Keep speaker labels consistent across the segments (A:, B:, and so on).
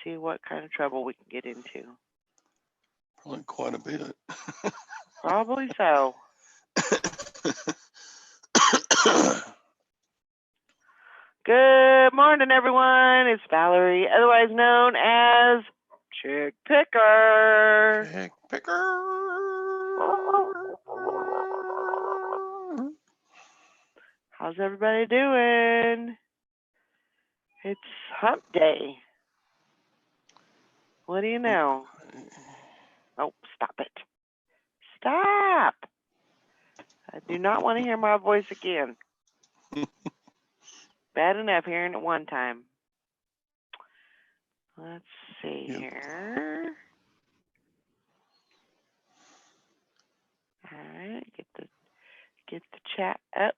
A: see what kind of trouble we can get into.
B: Probably quite a bit.
A: Probably so. Good morning, everyone. It's Valerie, otherwise known as Chick Picker.
B: Chick Picker.
A: How's everybody doing? It's hump day. What do you know? Oh, stop it. Stop. I do not want to hear my voice again. Bad enough hearing it one time. Let's see here. All right, get the chat up.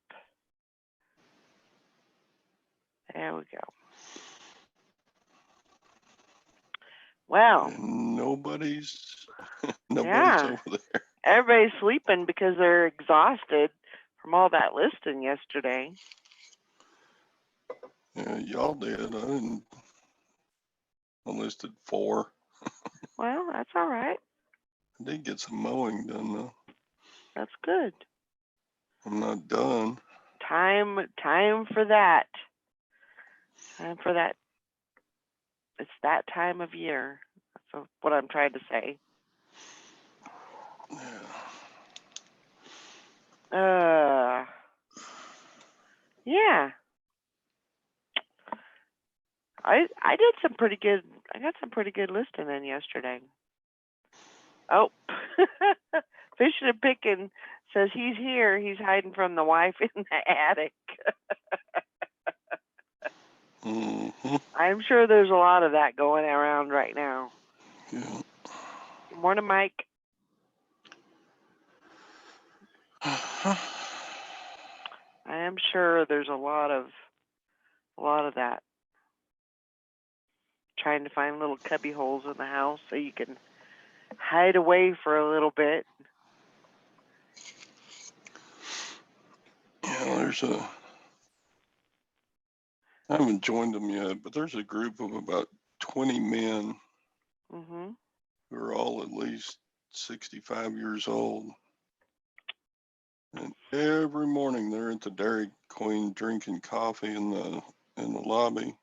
A: There we go. Well,
B: nobody's
A: yeah,
B: over there.
A: Everybody's sleeping because they're exhausted from all that listing yesterday.
B: Yeah, y'all did. I didn't. I listed 4.
A: Well, that's all right.
B: I did get some mowing done though.
A: That's good.
B: I'm not done.
A: Time for that. Time for that. It's that time of year. That's what I'm trying to say.
B: Yeah.
A: Yeah. I did some pretty good. I got some pretty good listing in yesterday. Oh, Fishing and Picking says he's here. He's hiding from the wife in the attic.
B: Mm-hmm.
A: I'm sure there's a lot of that going around right now.
B: Yeah.
A: Good morning, Mike. I am sure there's a lot of that. Trying to find little cubby holes in the house so you can hide away for a little bit.
B: Yeah, I haven't joined them yet, but there's a group of about 20 men who are all at least 65 years old. And every morning they're at the Dairy Queen drinking coffee in the lobby.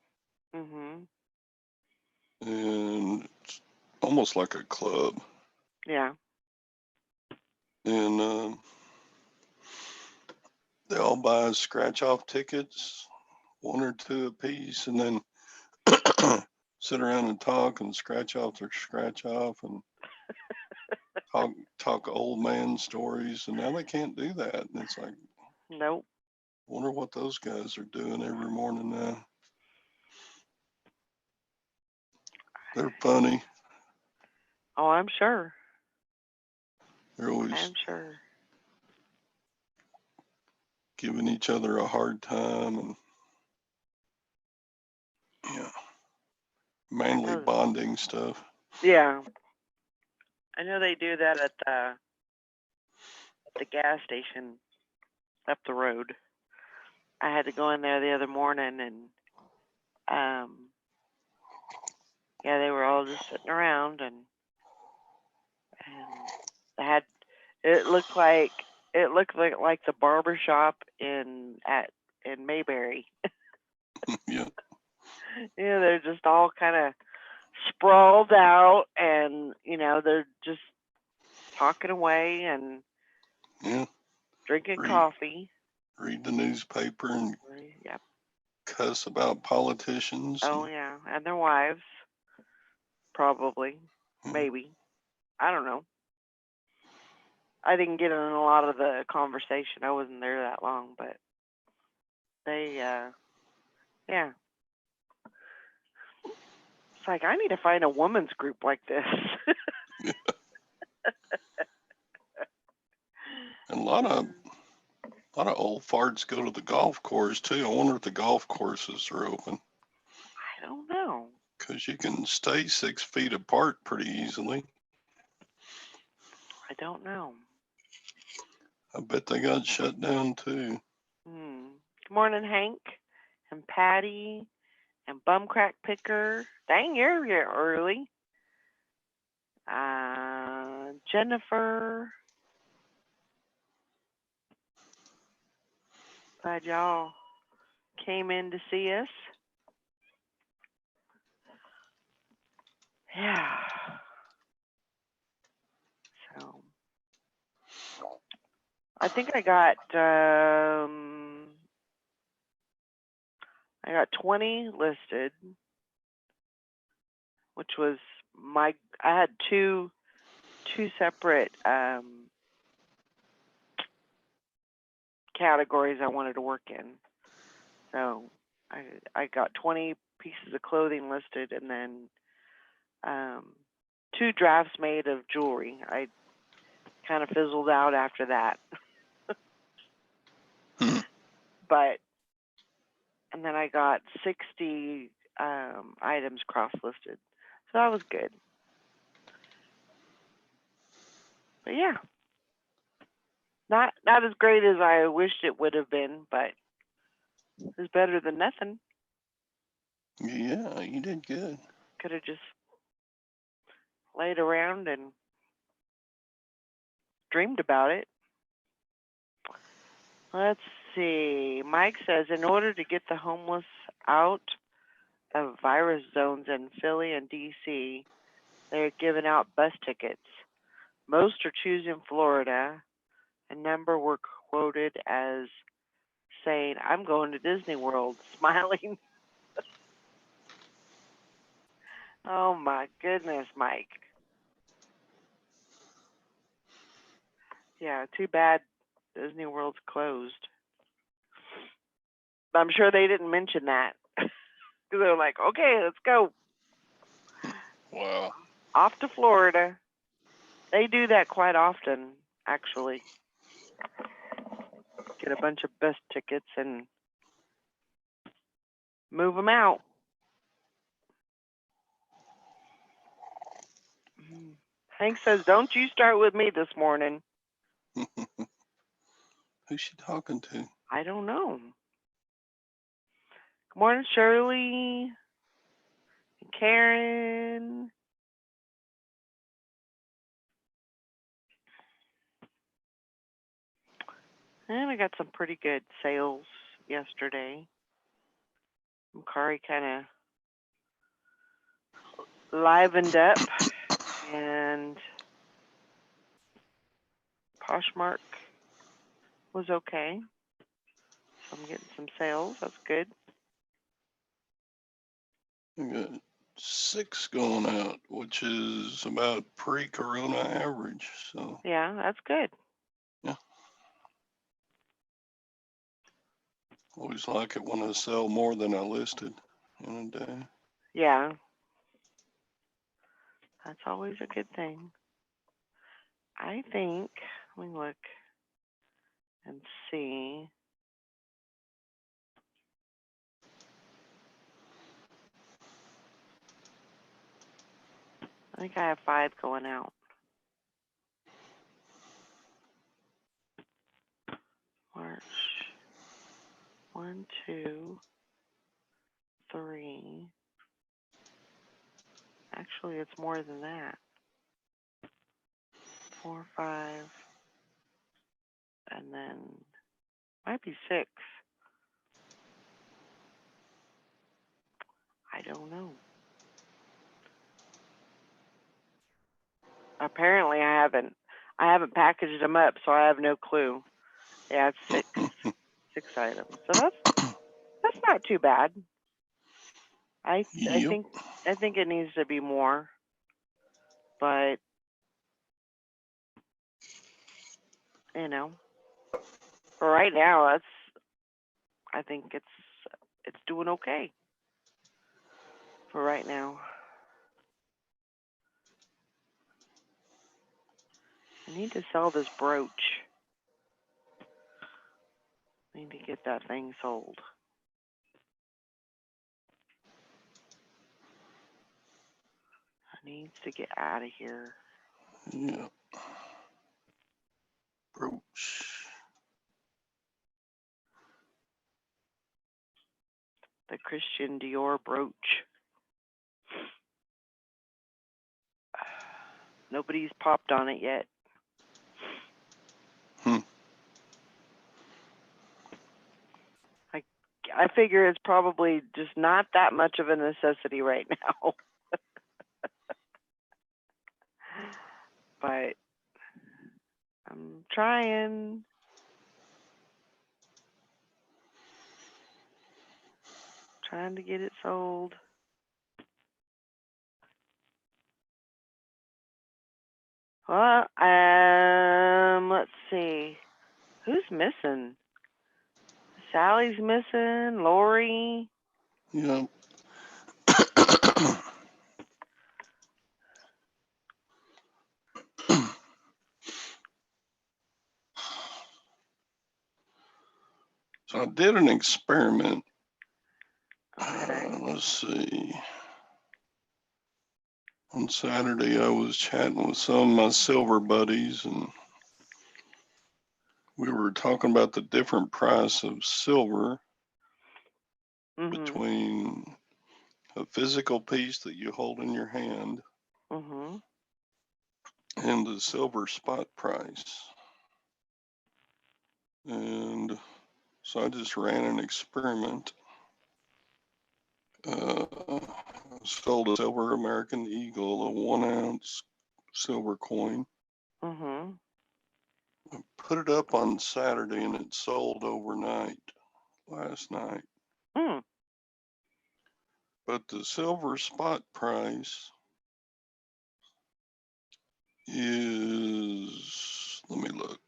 B: And it's almost like a club.
A: Yeah.
B: And they all buy scratch-off tickets, 1 or 2 a piece, and then sit around and talk and scratch off their scratch-off and talk old man stories. And now they can't do that. And it's like,
A: nope.
B: Wonder what those guys are doing every morning now. They're funny.
A: Oh, I'm sure.
B: They're always
A: I'm sure.
B: giving each other a hard time and manly bonding stuff.
A: Yeah. I know they do that at the gas station up the road. I had to go in there the other morning and they were all just sitting around and they had it looked like the barber shop in Mayberry.
B: Yeah.
A: Yeah, they're just all kind of sprawled out and they're just talking away and drinking coffee.
B: Read the newspaper and cuss about politicians.
A: Oh, yeah, and their wives. Probably. Maybe. I don't know. I didn't get in a lot of the conversation. I wasn't there that long, but they, yeah. It's like, I need to find a woman's group like this.
B: And a lot of old farts go to the golf course too. I wonder if the golf courses are open.
A: I don't know.
B: Because you can stay 6 feet apart pretty easily.
A: I don't know.
B: I bet they got shut down too.
A: Good morning, Hank and Patty and bum crack picker. Dang, you're here early. Jennifer. Glad y'all came in to see us. Yeah. So I think I got 20 listed, which was I had two separate categories I wanted to work in. So I got 20 pieces of clothing listed, and then 2 drafts made of jewelry. I kind of fizzled out after that. And then I got 60 items cross-listed. So that was good. But yeah, not as great as I wished it would have been, but it's better than nothing.
B: Yeah, you did good.
A: Could have just laid around and dreamed about it. Let's see. Mike says, in order to get the homeless out of virus zones in Philly and D.C., they're giving out bus tickets. Most are choosing Florida. A number were quoted as saying, I'm going to Disney World, smiling. Oh my goodness, Mike. Yeah, too bad Disney World's closed. But I'm sure they didn't mention that. They're like, okay, let's go.
B: Wow.
A: Off to Florida. They do that quite often, actually. Get a bunch of bus tickets and move them out. Hank says, don't you start with me this morning.
B: Who's she talking to?
A: I don't know. Good morning, Shirley. And Karen. And I got some pretty good sales yesterday. Kari kind of livened up, and Poshmark was okay. So I'm getting some sales. That's good.
B: I got 6 going out, which is about pre-corona average. So
A: yeah, that's good.
B: Yeah. Always like it when I sell more than I listed in a day.
A: Yeah. That's always a good thing. I think, let me look and see. I think I have 5 going out. March 1, 2, 3. Actually, it's more than that. 4, 5, and then might be 6. I don't know. Apparently, I haven't packaged them up, so I have no clue. Yeah, it's 6 items. So that's not too bad. I think it needs to be more, but you know, for right now, I think it's doing okay for right now. I need to sell this brooch. I need to get that thing sold. I need to get out of here.
B: Yeah. Brooch.
A: The Christian Dior brooch. Nobody's popped on it yet. I figure it's probably just not that much of a necessity right now. But I'm trying. Trying to get it sold. Well, let's see. Who's missing? Sally's missing. Lori.
B: Yeah. So I did an experiment.
A: Okay.
B: Let's see. On Saturday, I was chatting with some of my silver buddies, and we were talking about the different price of silver between a physical piece that you hold in your hand and the silver spot price. And so I just ran an experiment. Sold a silver American Eagle, a 1 ounce silver coin. I put it up on Saturday and it sold overnight last night. But the silver spot price is, let me look.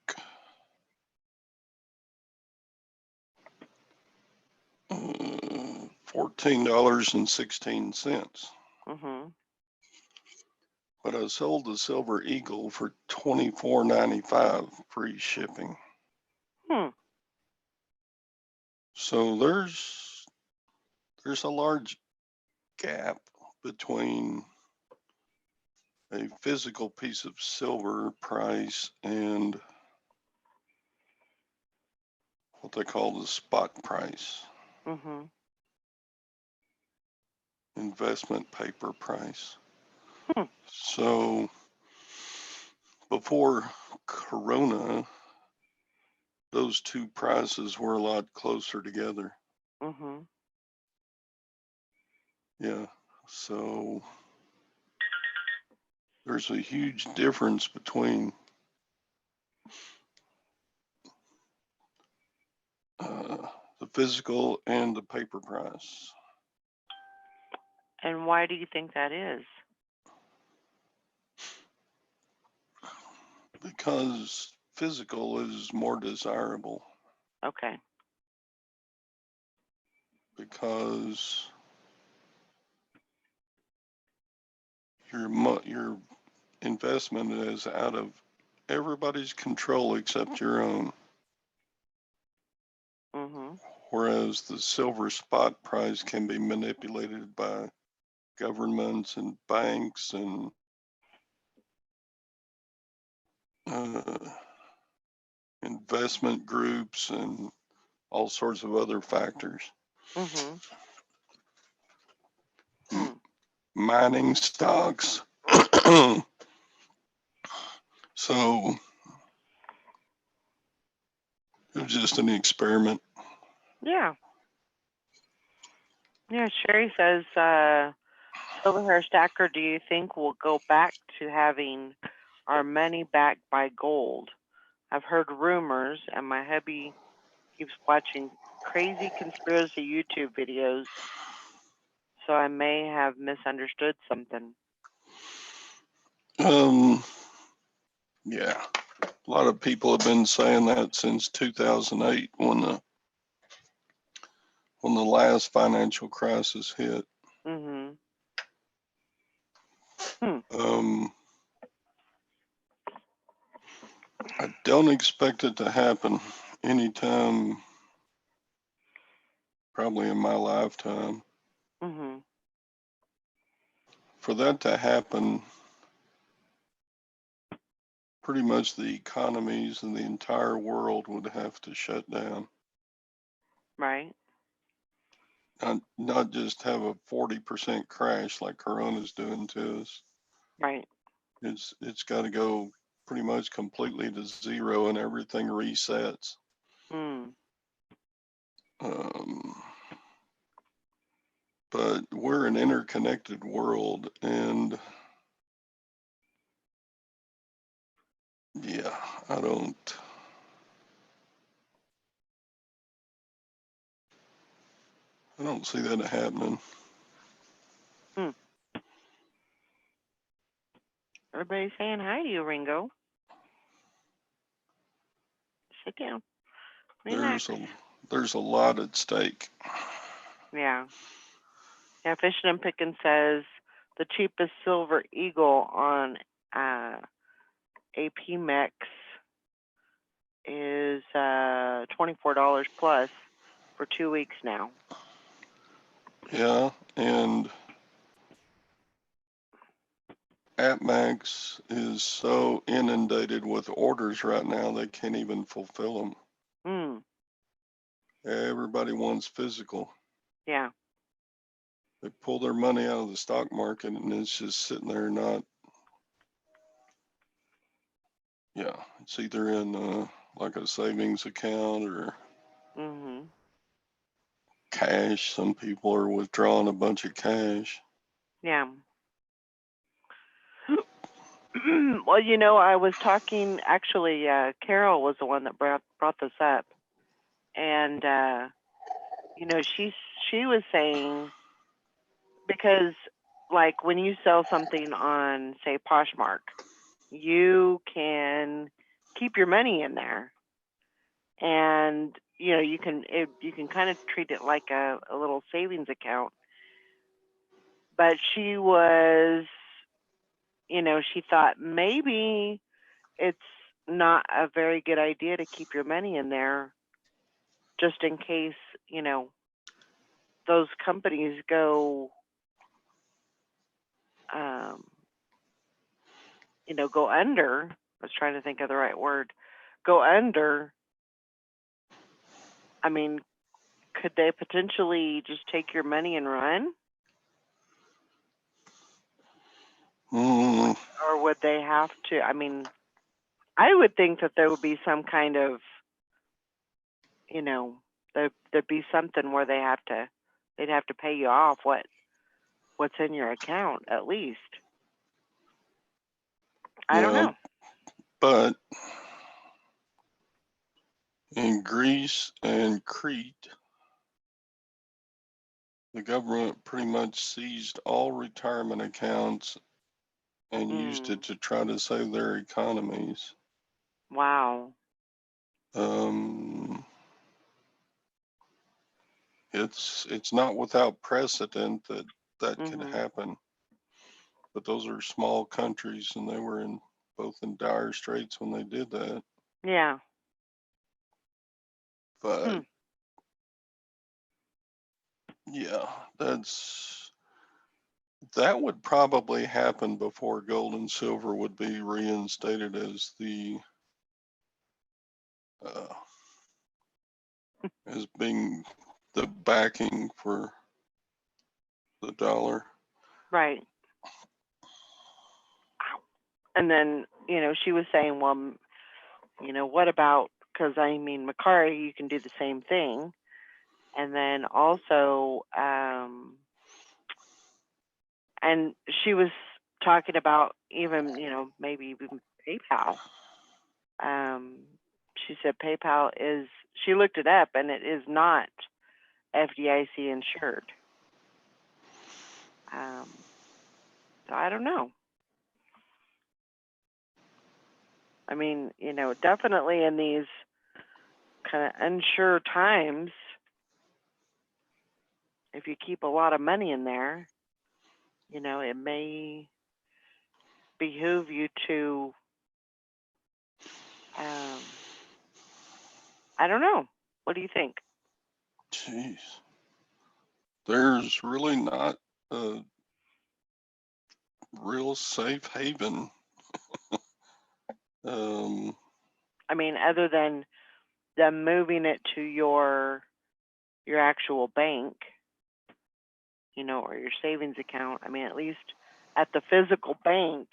B: $14.16. But I sold the Silver Eagle for $24.95 free shipping. So there's a large gap between a physical piece of silver price and what they call the spot price. Investment paper price. So before Corona, those two prices were a lot closer together. Yeah. So there's a huge difference between the physical and the paper price.
A: And why do you think that is?
B: Because physical is more desirable.
A: Okay.
B: Because your investment is out of everybody's control except your own. Whereas the silver spot price can be manipulated by governments and banks and investment groups and all sorts of other factors. Mining stocks. So it was just an experiment.
A: Yeah. Yeah, Sherry says, Silver Hair Stacker, do you think we'll go back to having our money backed by gold? I've heard rumors, and my hubby keeps watching crazy conspiracy YouTube videos, so I may have misunderstood something.
B: Yeah, a lot of people have been saying that since 2008 when the last financial crisis hit. I don't expect it to happen anytime, probably in my lifetime. For that to happen, pretty much the economies in the entire world would have to shut down.
A: Right.
B: not just have a 40% crash like Corona's doing to us.
A: Right.
B: It's got to go pretty much completely to zero and everything resets.
A: Mm.
B: But we're an interconnected world, and yeah, I don't see that happening.
A: Everybody's saying hi to you, Ringo. Sit down. Relax.
B: There's a lot at stake.
A: Yeah. Yeah, Fishing and Picking says the cheapest Silver Eagle on AP Mix is $24 plus for 2 weeks now.
B: Yeah, and AppMax is so inundated with orders right now they can't even fulfill them. Everybody wants physical.
A: Yeah.
B: They pull their money out of the stock market and it's just sitting there not. Yeah, it's either in like a savings account or cash. Some people are withdrawing a bunch of cash.
A: Yeah. Well, I was talking, actually, Carol was the one that brought this up. And, she was saying, because, like, when you sell something on, say, Poshmark, you can keep your money in there. And, you can kind of treat it like a little savings account. But she was, she thought maybe it's not a very good idea to keep your money in there just in case, those companies go, go under. I was trying to think of the right word. Go under. I mean, could they potentially just take your money and run? Or would they have to? I mean, I would think that there would be some kind of, there'd be something where they'd have to pay you off what's in your account at least. I don't know.
B: But in Greece and Crete, the government pretty much seized all retirement accounts and used it to try to save their economies.
A: Wow.
B: It's not without precedent that could happen. But those are small countries, and they were both in dire straits when they did that.
A: Yeah.
B: But yeah, that would probably happen before gold and silver would be reinstated as as being the backing for the dollar.
A: Right. And then, she was saying, well, what about, because I mean, Macari, you can do the same thing. And then also, and she was talking about even, maybe even PayPal. She said PayPal she looked it up and it is not FDIC insured. So I don't know. I mean, definitely in these kind of unsure times, if you keep a lot of money in there, it may behoove you to, I don't know. What do you think?
B: Jeez. There's really not a real safe haven.
A: I mean, other than them moving it to your actual bank. or your savings account. I mean, at least at the physical bank,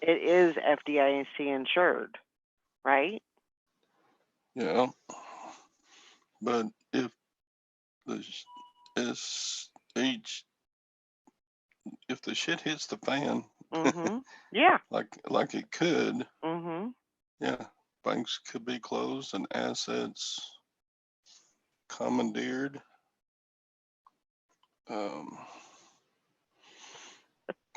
A: it is FDIC insured, right?
B: Yeah. But if the SH, if the shit hits the fan,
A: Yeah.
B: like it could,
A: Yeah.
B: banks could be closed and assets commandeered.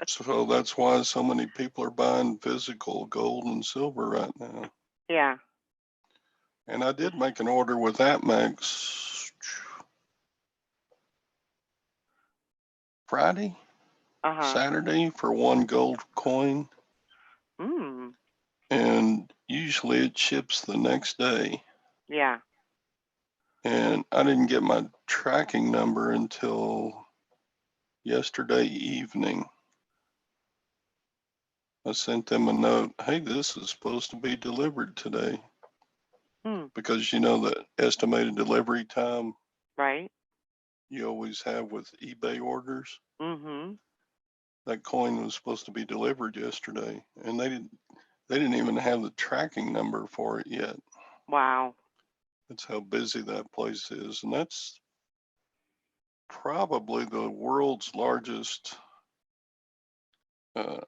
B: So that's why so many people are buying physical gold and silver right now.
A: Yeah.
B: And I did make an order with APMEX Friday, Saturday for 1 gold coin. And usually it ships the next day.
A: Yeah.
B: And I didn't get my tracking number until yesterday evening. I sent them a note, hey, this is supposed to be delivered today. Because the estimated delivery time,
A: right,
B: you always have with eBay orders.
A: Mm-hmm.
B: That coin was supposed to be delivered yesterday, and they didn't even have the tracking number for it yet.
A: Wow.
B: That's how busy that place is, and that's probably the world's largest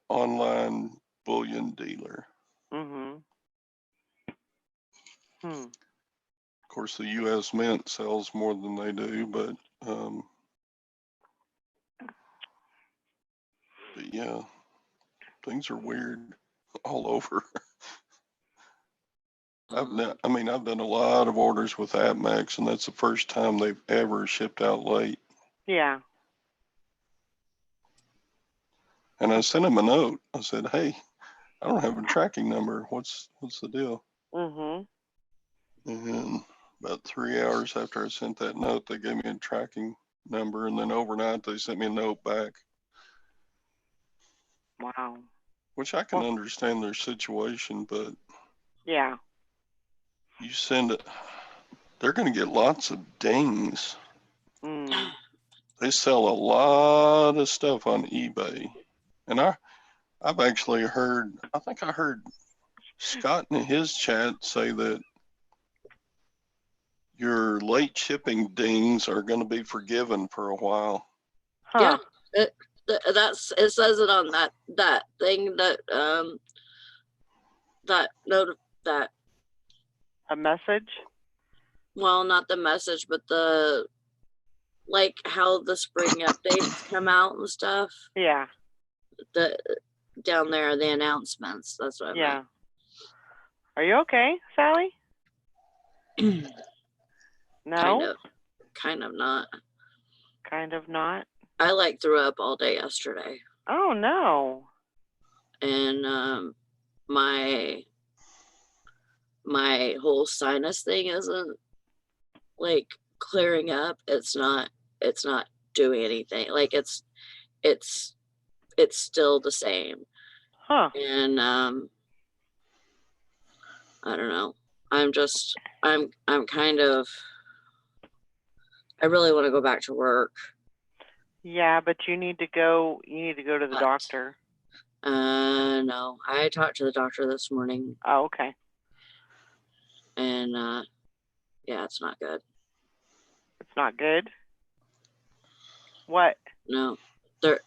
B: online bullion dealer.
A: Mm-hmm.
B: Of course, the U.S. Mint sells more than they do, but yeah, things are weird all over. I've done a lot of orders with APMEX, and that's the first time they've ever shipped out late.
A: Yeah.
B: And I sent him a note. I said, hey, I don't have a tracking number. What's the deal? And about 3 hours after I sent that note, they gave me a tracking number, and then overnight they sent me a note back.
A: Wow.
B: Which I can understand their situation, but
A: yeah,
B: you send it, they're going to get lots of dings. They sell a lot of stuff on eBay. And I've actually heard, I think I heard Scott in his chat say that your late shipping dings are going to be forgiven for a while.
A: Huh.
C: Yeah, it says it on that thing that that note that.
A: A message?
C: Well, not the message, but the like how the spring updates come out and stuff.
A: Yeah.
C: The down there, the announcements. That's what I meant.
A: Are you okay, Sally? No.
C: Kind of not.
A: Kind of not.
C: I threw up all day yesterday.
A: Oh no.
C: And my whole sinus thing isn't clearing up. It's not doing anything. It's still the same.
A: Huh.
C: And I don't know. I'm kind of, I really want to go back to work.
A: Yeah, but you need to go to the doctor.
C: No, I talked to the doctor this morning.
A: Oh, okay.
C: And yeah, it's not good.
A: It's not good? What?
C: No, they're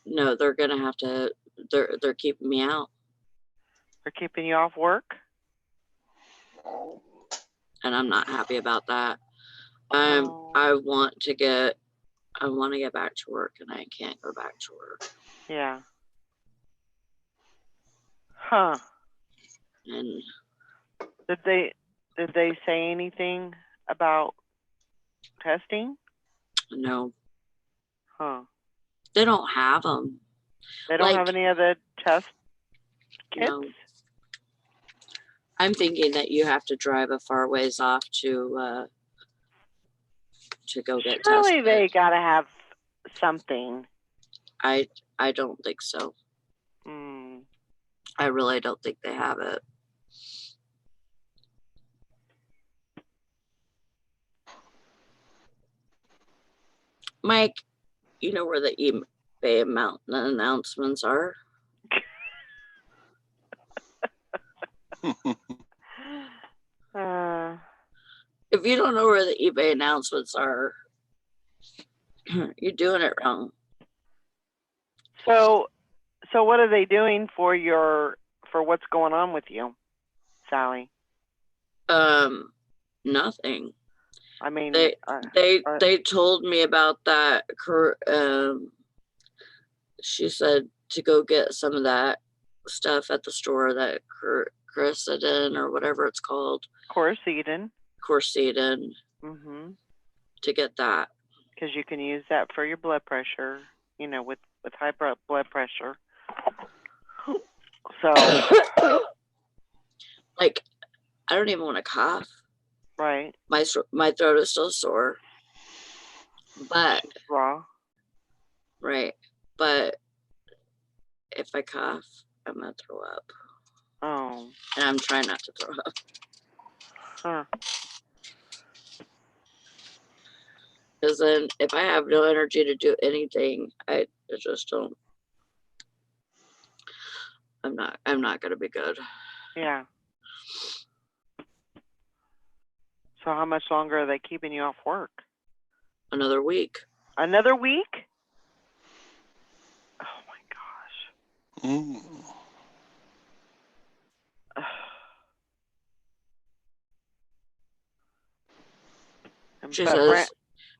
C: gonna have to, they're keeping me out.
A: They're keeping you off work?
C: And I'm not happy about that. I want to get back to work, and I can't go back to work.
A: Yeah. Huh.
C: And
A: did they say anything about testing?
C: No.
A: Huh.
C: They don't have them.
A: They don't have any of the test kits?
C: No. I'm thinking that you have to drive a far ways off to go get tested.
A: Surely they gotta have something.
C: I don't think so. I really don't think they have it. Mike, you know where the eBay Mountain announcements are? If you don't know where the eBay announcements are, you're doing it wrong.
A: So what are they doing for what's going on with you, Sally?
C: Nothing.
A: I mean,
C: they told me about that. She said to go get some of that stuff at the store that Quercetin or whatever it's called.
A: Quercetin.
C: Mm-hmm. To get that.
A: Because you can use that for your blood pressure, you know, with high blood pressure. So,
C: like, I don't even want to cough.
A: Right.
C: My throat is still sore. But
A: raw.
C: Right. But if I cough, I'm gonna throw up.
A: Oh.
C: And I'm trying not to throw up.
A: Huh.
C: Because then if I have no energy to do anything, I just don't. I'm not gonna be good.
A: Yeah. So how much longer are they keeping you off work?
C: Another week.
A: Another week? Oh my gosh.
B: Mm.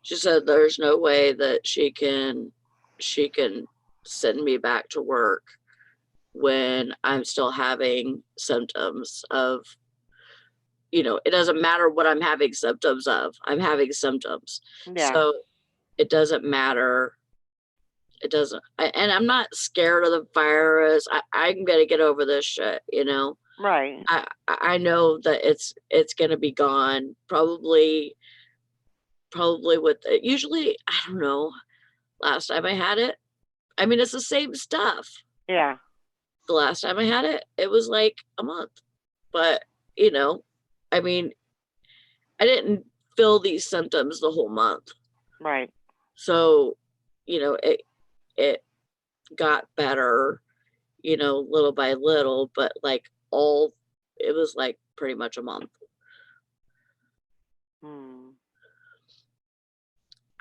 C: She said there's no way that she can send me back to work when I'm still having symptoms of, you know, it doesn't matter what I'm having symptoms of. I'm having symptoms.
A: Yeah.
C: So it doesn't matter. It doesn't. And I'm not scared of the virus. I'm going to get over this shit, you know?
A: Right.
C: I know that it's going to be gone. Probably with it. Usually, I don't know. Last time I had it, I mean, it's the same stuff.
A: Yeah.
C: The last time I had it, it was like a month. But, you know, I mean, I didn't feel these symptoms the whole month.
A: Right.
C: So, you know, it got better, you know, little by little, but like it was like pretty much a month.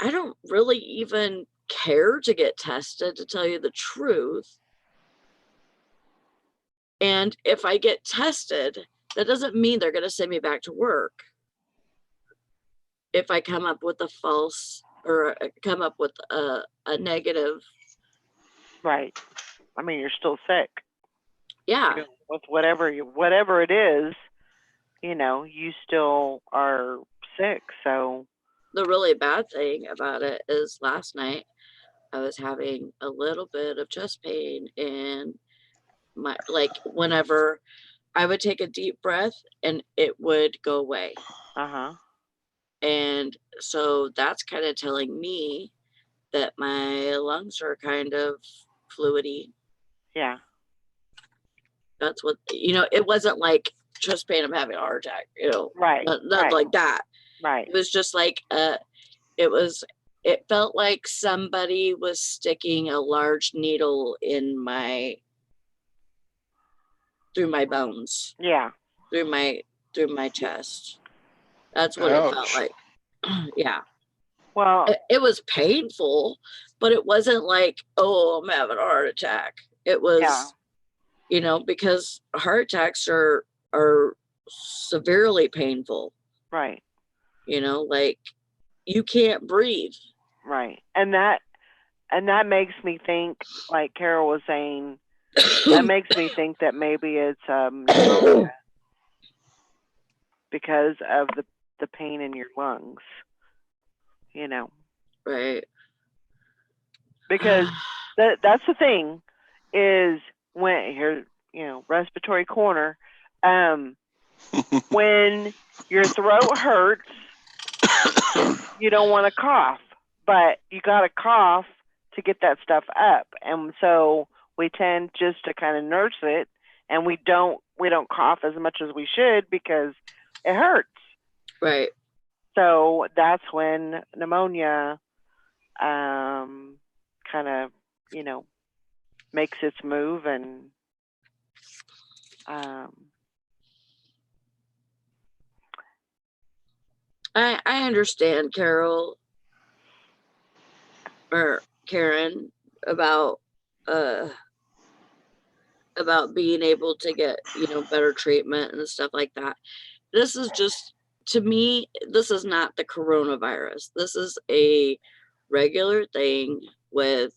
C: I don't really even care to get tested, to tell you the truth. And if I get tested, that doesn't mean they're going to send me back to work. If I come up with a false or come up with a negative.
A: Right. I mean, you're still sick.
C: Yeah.
A: You know, with whatever it is, you know, you still are sick. So
C: the really bad thing about it is last night I was having a little bit of chest pain, and my, like, whenever I would take a deep breath and it would go away. And so that's kind of telling me that my lungs are kind of fluidy.
A: Yeah.
C: That's what, you know, it wasn't like chest pain, I'm having a heart attack, you know.
A: Right.
C: Not like that.
A: Right.
C: It was just like it felt like somebody was sticking a large needle in through my bones.
A: Yeah.
C: Through my chest. That's what
B: Ouch.
C: it felt like. Yeah.
A: Well,
C: it was painful, but it wasn't like, oh, I'm having a heart attack. It was, you know, because heart attacks are severely painful.
A: Right.
C: You know, like you can't breathe.
A: Right. And that makes me think, like Carol was saying, that makes me think that maybe it's pneumonia because of the pain in your lungs. You know.
C: Right.
A: Because that's the thing is when here, you know, respiratory corner, when your throat hurts, you don't want to cough, but you got to cough to get that stuff up. And so we tend just to kind of nurse it, and we don't cough as much as we should because it hurts.
C: Right.
A: So that's when pneumonia kind of, makes its move, and
C: I understand, Carol or Karen, about being able to get, better treatment and stuff like that. This is just, to me, this is not the coronavirus. This is a regular thing with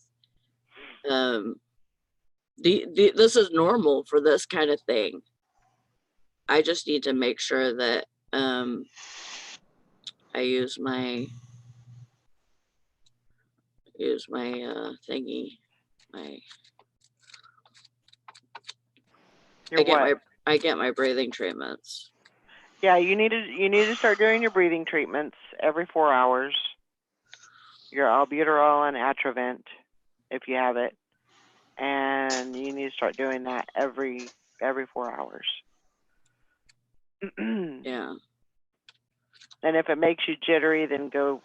C: this is normal for this kind of thing. I just need to make sure that I use my thingy. I get my breathing treatments.
A: Yeah, you need to start doing your breathing treatments every 4 hours. Your albuterol and Atrovent, if you have it, and you need to start doing that every 4 hours.
C: Yeah.
A: And if it makes you jittery, then go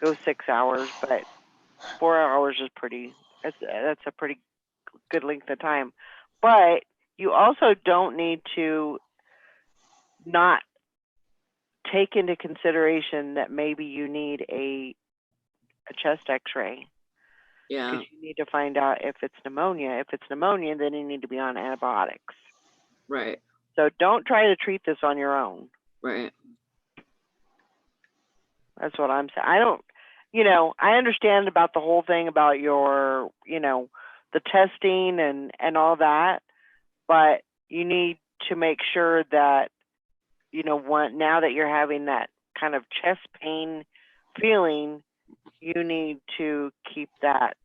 A: 6 hours. But 4 hours is that's a pretty good length of time. But you also don't need to not take into consideration that maybe you need a chest x-ray.
C: Yeah.
A: Because you need to find out if it's pneumonia. If it's pneumonia, then you need to be on antibiotics.
C: Right.
A: So don't try to treat this on your own.
C: Right.
A: That's what I'm saying. I understand about the whole thing about your, the testing and all that, but you need to make sure that, now that you're having that kind of chest pain feeling, you need to keep that,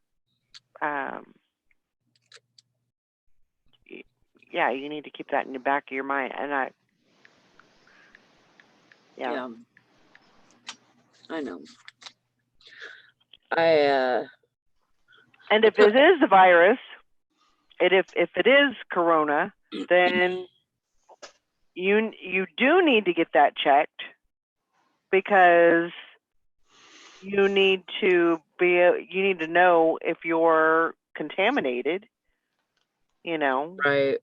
A: you need to keep that in the back of your mind. And
C: Yeah. I know.
A: And if it is the virus, if it is corona, then you do need to get that checked, because you need to know if you're contaminated,
C: Right.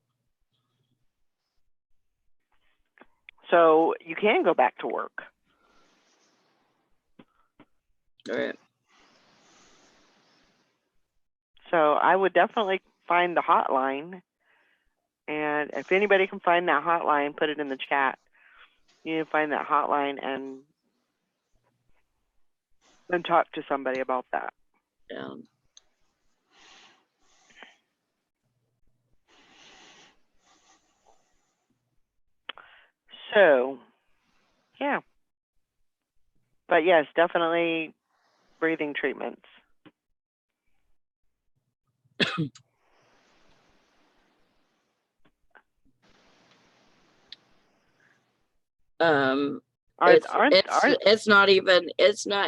A: so you can go back to work.
C: Right.
A: So I would definitely find the hotline, and if anybody can find that hotline, put it in the chat. You need to find that hotline and talk to somebody about that.
C: Yeah.
A: So, yeah. But yes, definitely breathing treatments.
C: It's not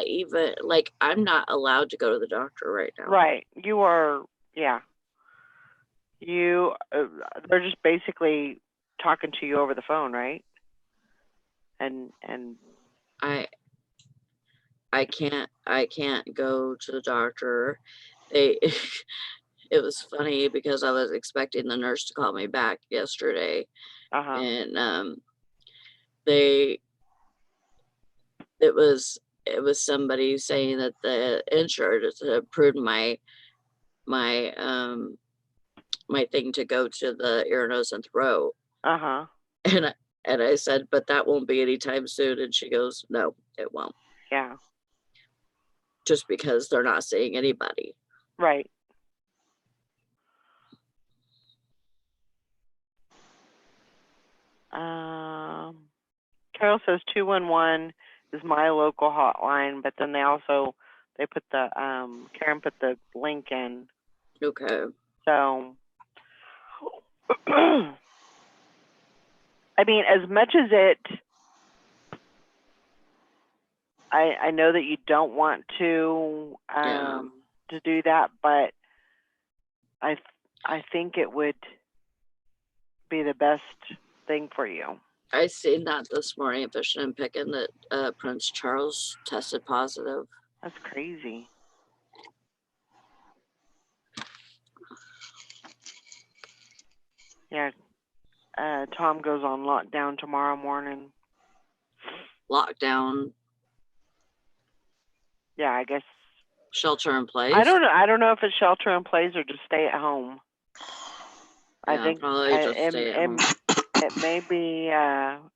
C: even like, I'm not allowed to go to the doctor right now.
A: Right. You are, yeah. They're just basically talking to you over the phone, right? And
C: I can't go to the doctor. It was funny because I was expecting the nurse to call me back yesterday. And it was somebody saying that the insurance approved my thing to go to the ear, nose, and throat. And I said, but that won't be anytime soon. And she goes, no, it won't.
A: Yeah.
C: Just because they're not seeing anybody.
A: Right. Carol says 211 is my local hotline, but then they put the Karen put the link in.
C: Okay.
A: So I mean, as much as I know that you don't want to do that, but I think it would be the best thing for you.
C: I seen that this morning at Fishing and Picking that Prince Charles tested positive.
A: That's crazy. Yeah. Tom goes on lockdown tomorrow morning.
C: Lockdown,
A: Yeah, I guess.
C: shelter in place.
A: I don't know. I don't know if it's shelter in place or just stay at home. I
C: Yeah,
A: think
C: probably just stay at home.
A: it may be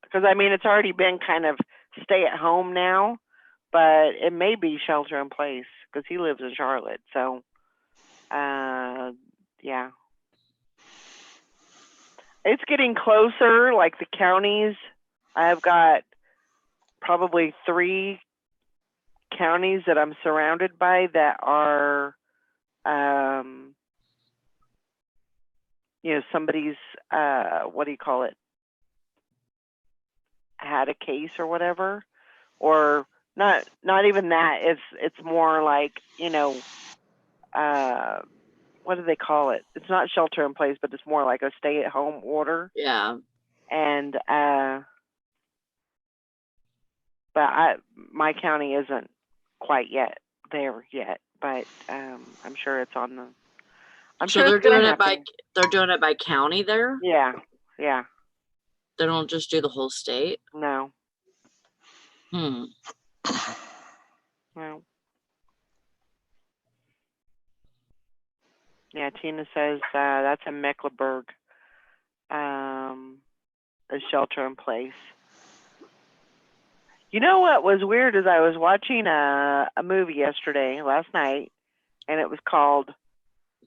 A: because I mean it's already been kind of stay at home now, but it may be shelter in place because he lives in Charlotte. So, yeah, it's getting closer. Like the counties, I've got probably 3 counties that I'm surrounded by that are, somebody's, what do you call it? Had a case or whatever, or not even that. It's more like, what do they call it? It's not shelter in place, but it's more like a stay at home order.
C: Yeah.
A: And, but my county isn't quite yet there yet, but I'm sure it's on the. I'm
C: So
A: sure
C: they're
A: it's gonna
C: doing it by
A: happen.
C: they're doing it by county there.
A: Yeah.
C: They don't just do the whole state.
A: No.
C: Hmm.
A: No. Yeah, Tina says that's in Mecklenburg. A shelter in place. You know what was weird is I was watching a movie last night, and it was called,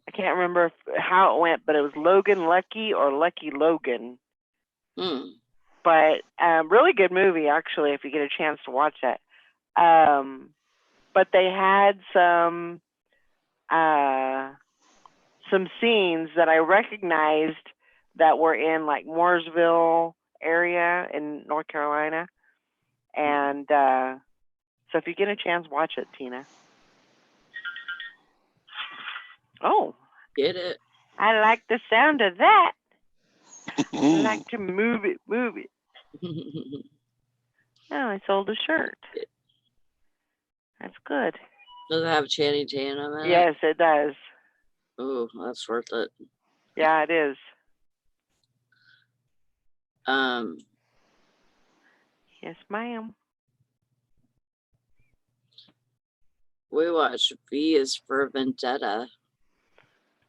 A: I can't remember how it went, but it was Logan Lucky or Lucky Logan. But really good movie actually if you get a chance to watch that. But they had some scenes that I recognized that were in like Mooresville area in North Carolina. And so if you get a chance, watch it, Tina. Oh.
C: Get it.
A: I like the sound of that. I like to move it. Oh, I sold a shirt. That's good.
C: Does it have Channing Tatum in it?
A: Yes, it does.
C: Ooh, that's worth it.
A: Yeah, it is. Yes, ma'am.
C: We watched V is for Vendetta.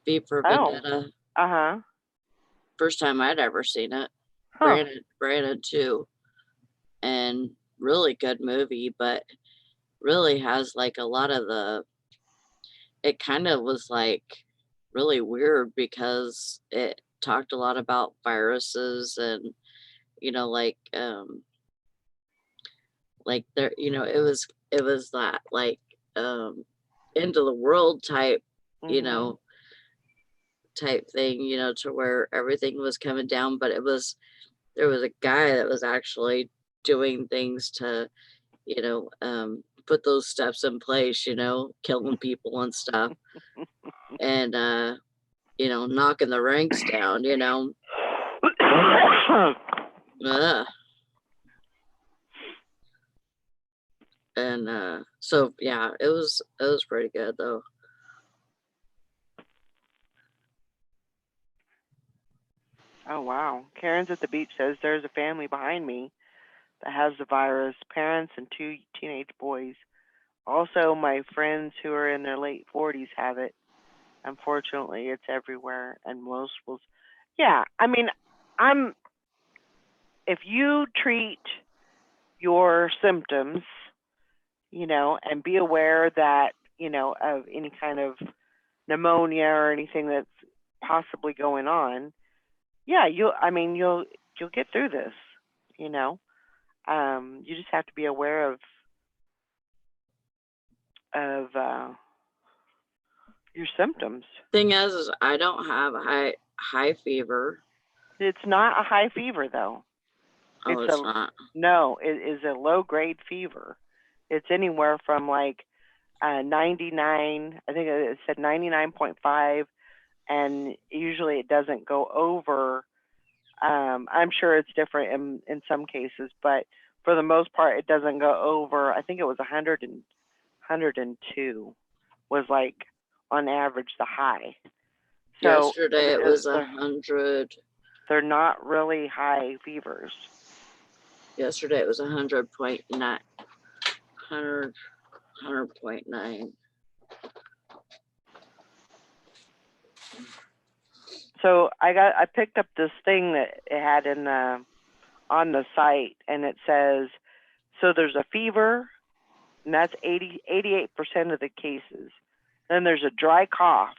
C: V for Vendetta.
A: Uh-huh.
C: First time I'd ever seen it.
A: Huh.
C: Brandon too. And really good movie, but really has like a lot of it kind of was like really weird because it talked a lot about viruses and like there it was that like end of the world type type thing, to where everything was coming down, but there was a guy that was actually doing things to put those steps in place, killing people and stuff. And knocking the ranks down, And so yeah, it was pretty good though.
A: Oh wow. Karen's at the beach says there's a family behind me that has the virus, parents and 2 teenage boys. Also, my friends who are in their late 40s have it. Unfortunately, it's everywhere, and most will. Yeah, I mean, if you treat your symptoms, and be aware that, of any kind of pneumonia or anything that's possibly going on, yeah, you'll get through this, you just have to be aware of your symptoms.
C: Thing is I don't have high fever.
A: It's not a high fever though.
C: Oh, it's not.
A: No, it is a low grade fever. It's anywhere from like 99, I think it said 99.5, and usually it doesn't go over. I'm sure it's different in some cases, but for the most part, it doesn't go over. I think it was 102 was like on average the high. So
C: yesterday it was 100.
A: They're not really high fevers.
C: Yesterday it was 100.9. 100.9.
A: So I picked up this thing that it had in the on the site, and it says, so there's a fever, and that's 88% of the cases. Then there's a dry cough.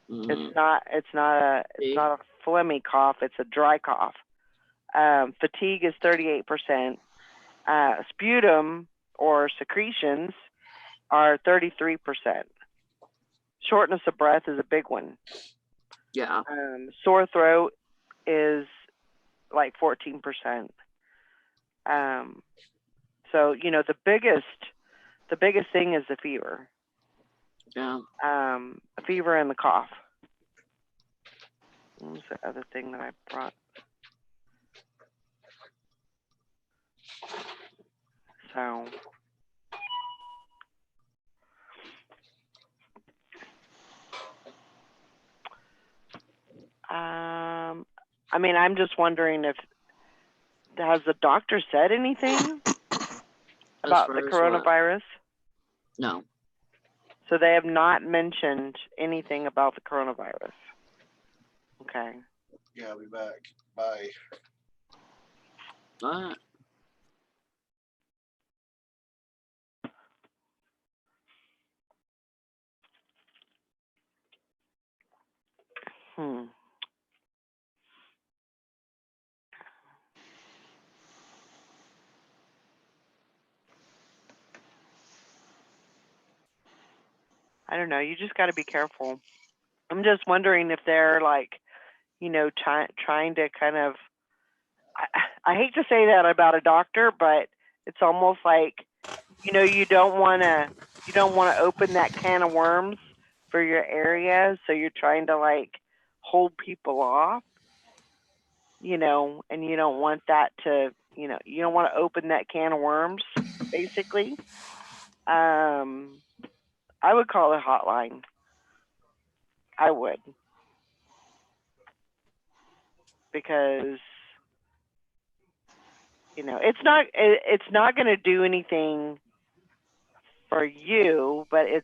A: It's not a phlegmy cough. It's a dry cough. Fatigue is 38%. Sputum or secretions are 33%. Shortness of breath is a big one.
C: Yeah.
A: Sore throat is like 14%. So, you know, the biggest thing is the fever.
C: Yeah.
A: A fever and the cough. What was the other thing that I brought? So, I mean, I'm just wondering if, has the doctor said anything about the coronavirus?
C: No.
A: So they have not mentioned anything about the coronavirus. Okay.
D: Yeah, I'll be back. Bye.
C: All right.
A: I don't know. You just got to be careful. I'm just wondering if they're like, you know, trying to kind of, I hate to say that about a doctor, but it's almost like, you know, you don't want to open that can of worms for your area. So you're trying to like hold people off, you know, and you don't want that to, you know, you don't want to open that can of worms, basically. I would call it hotline. I would. Because, you know, it's not going to do anything for you, but it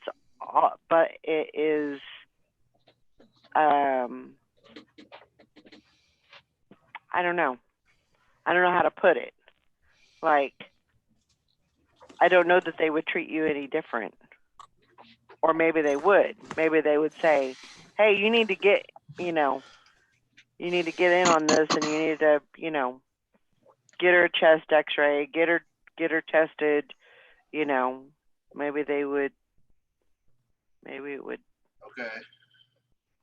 A: is, I don't know how to put it. Like, I don't know that they would treat you any different, or maybe they would. Maybe they would say, hey, you need to get, you know, you need to get in on this, and you need to, you know, get her a chest x-ray, get her tested, you know. Maybe it would
D: Okay.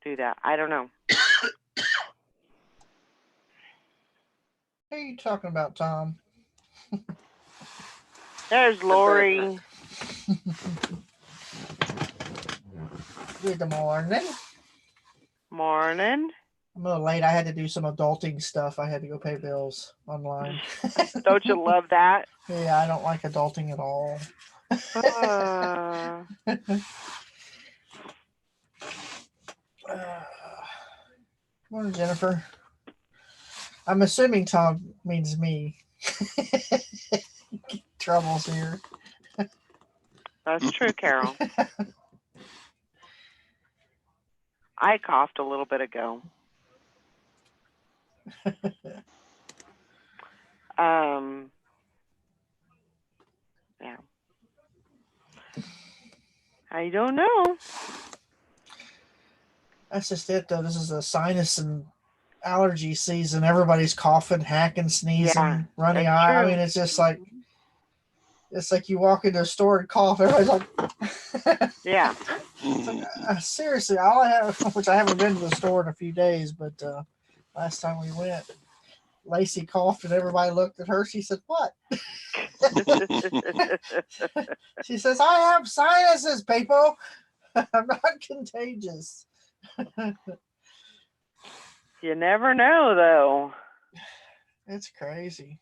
A: do that. I don't know.
E: What are you talking about, Tom?
A: There's Lori.
E: Good morning.
A: Morning.
E: I'm a little late. I had to do some adulting stuff. I had to go pay bills online.
A: Don't you love that?
E: Yeah, I don't like adulting at all. Morning, Jennifer. I'm assuming Tom means me. Troubles here.
A: That's true, Carol. I coughed a little bit ago. Yeah. I don't know.
E: That's just it, though. This is a sinus and allergy season. Everybody's coughing, hacking, sneezing, running eye.
A: True.
E: I mean, it's just like you walk into a store and cough. Everybody's like,
A: yeah.
E: It's like, seriously, all I have, which I haven't been to the store in a few days, but last time we went, Lacey coughed and everybody looked at her. She said, "What?" She says, "I have sinuses, people. I'm not contagious."
A: You never know, though.
E: It's crazy.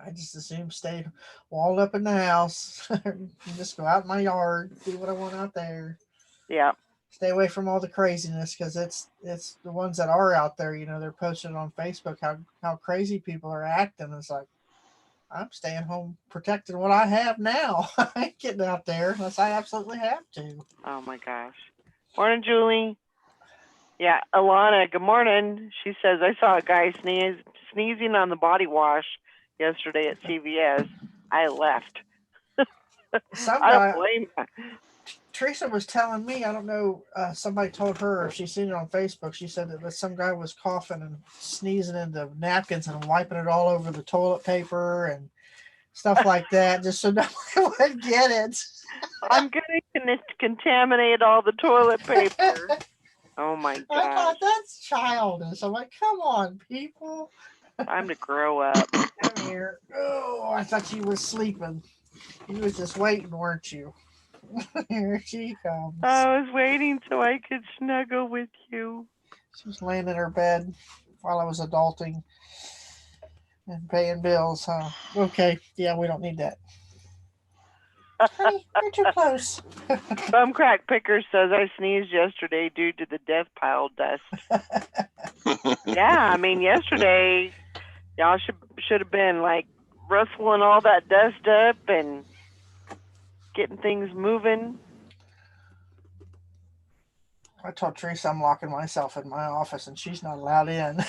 E: I just assume stay walled up in the house. Just go out in my yard, do what I want out there.
A: Yeah.
E: stay away from all the craziness because it's the ones that are out there. You know, they're posting on Facebook how crazy people are acting. It's like I'm staying home protecting what I have now. I ain't getting out there unless I absolutely have to.
A: Oh my gosh. Morning, Julie. Yeah, Alana, good morning. She says, I saw a guy sneezing on the body wash yesterday at CVS. I left.
E: Some
A: I don't
E: guy,
A: blame her.
E: Teresa was telling me, I don't know, somebody told her if she seen it on Facebook. She said that some guy was coughing and sneezing into napkins and wiping it all over the toilet paper and stuff like that, just so nobody would get it.
A: I'm going to contaminate all the toilet paper. Oh my
E: I
A: gosh.
E: thought that's childish. I'm like, come on, people.
A: Time to grow up.
E: Come here. Oh, I thought you was sleeping. You was just waiting, weren't you? Here she comes.
A: I was waiting so I could snuggle with you.
E: She was laying in her bed while I was adulting and paying bills, huh? Okay, yeah, we don't need that. Honey, you're too close.
A: Bum Crack Picker says I sneezed yesterday due to the death pile dust. Yeah, I mean yesterday y'all should have been like rustling all that dust up and getting things moving.
E: I told Teresa I'm locking myself in my office and she's not allowed in.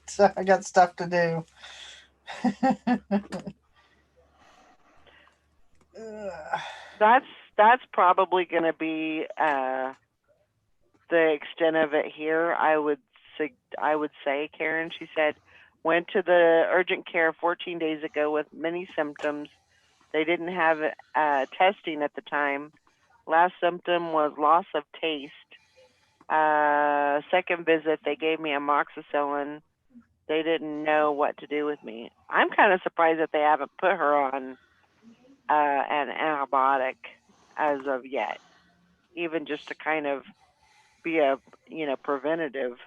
E: So I got stuff to do.
A: That's probably going to be the extent of it here. I would say, Karen. She said went to the urgent care 14 days ago with many symptoms. They didn't have testing at the time. Last symptom was loss of taste. Second visit, they gave me amoxicillin. They didn't know what to do with me. I'm kind of surprised that they haven't put her on an antibiotic as of yet, even just to kind of be a preventative,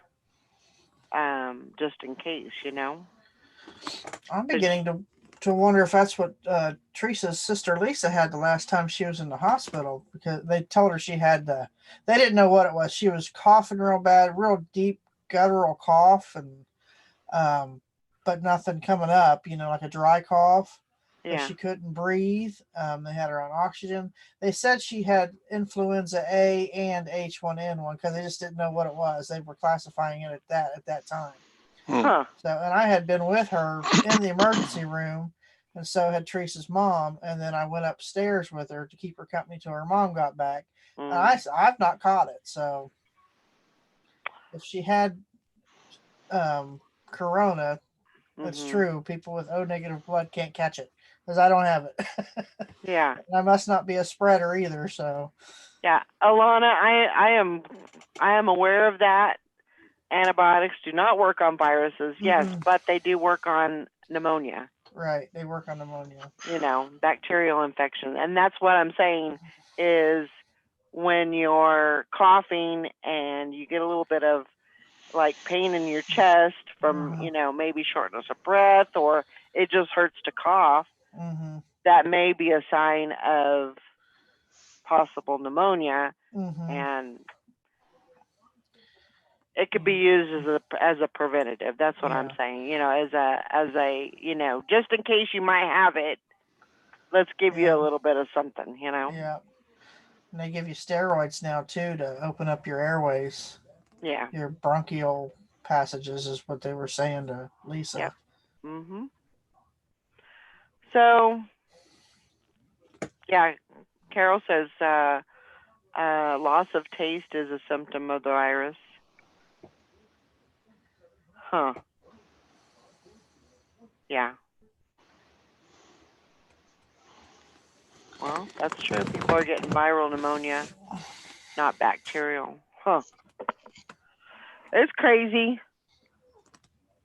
A: just in case,
E: I'm beginning to wonder if that's what Teresa's sister Lisa had the last time she was in the hospital, because they told her she had they didn't know what it was. She was coughing real bad, real deep guttural cough, and but nothing coming up, like a dry cough.
A: Yeah.
E: But she couldn't breathe. They had her on oxygen. They said she had influenza A and H1N1 because they just didn't know what it was. They were classifying it at that time.
A: Huh.
E: So, and I had been with her in the emergency room, and so had Teresa's mom. And then I went upstairs with her to keep her company till her mom got back. And I've not caught it. So, if she had corona, that's true. People with O negative blood can't catch it because I don't have it.
A: Yeah.
E: I must not be a spreader either. So,
A: yeah, Alana, I am aware of that. Antibiotics do not work on viruses, yes, but they do work on pneumonia.
E: Right, they work on pneumonia.
A: Bacterial infection. And that's what I'm saying is when you're coughing and you get a little bit of like pain in your chest from, maybe shortness of breath, or it just hurts to cough, that may be a sign of possible pneumonia. And it could be used as a preventative. That's what I'm saying. As a just in case you might have it, let's give you a little bit of something.
E: Yeah. And they give you steroids now too to open up your airways.
A: Yeah.
E: Your bronchial passages is what they were saying to Lisa.
A: Yeah. So, yeah, Carol says loss of taste is a symptom of the virus. Huh. Yeah. Well, that's true. People are getting viral pneumonia, not bacterial. Huh. It's crazy.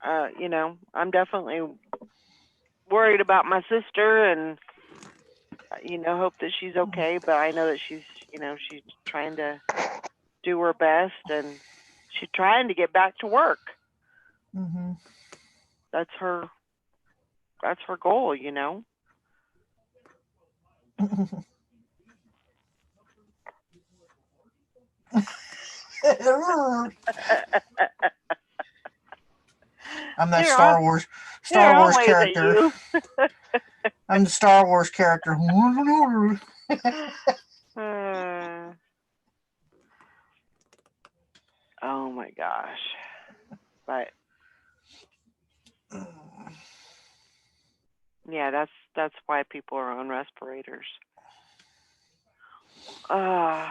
A: I'm definitely worried about my sister and, hope that she's okay. But I know that she's trying to do her best and she's trying to get back to work. That's her goal,
E: I'm that
A: Here,
E: Star Wars
A: here, I'll wave at
E: character.
A: you.
E: I'm the Star Wars character.
A: Oh my gosh. But yeah, that's why people are on respirators. But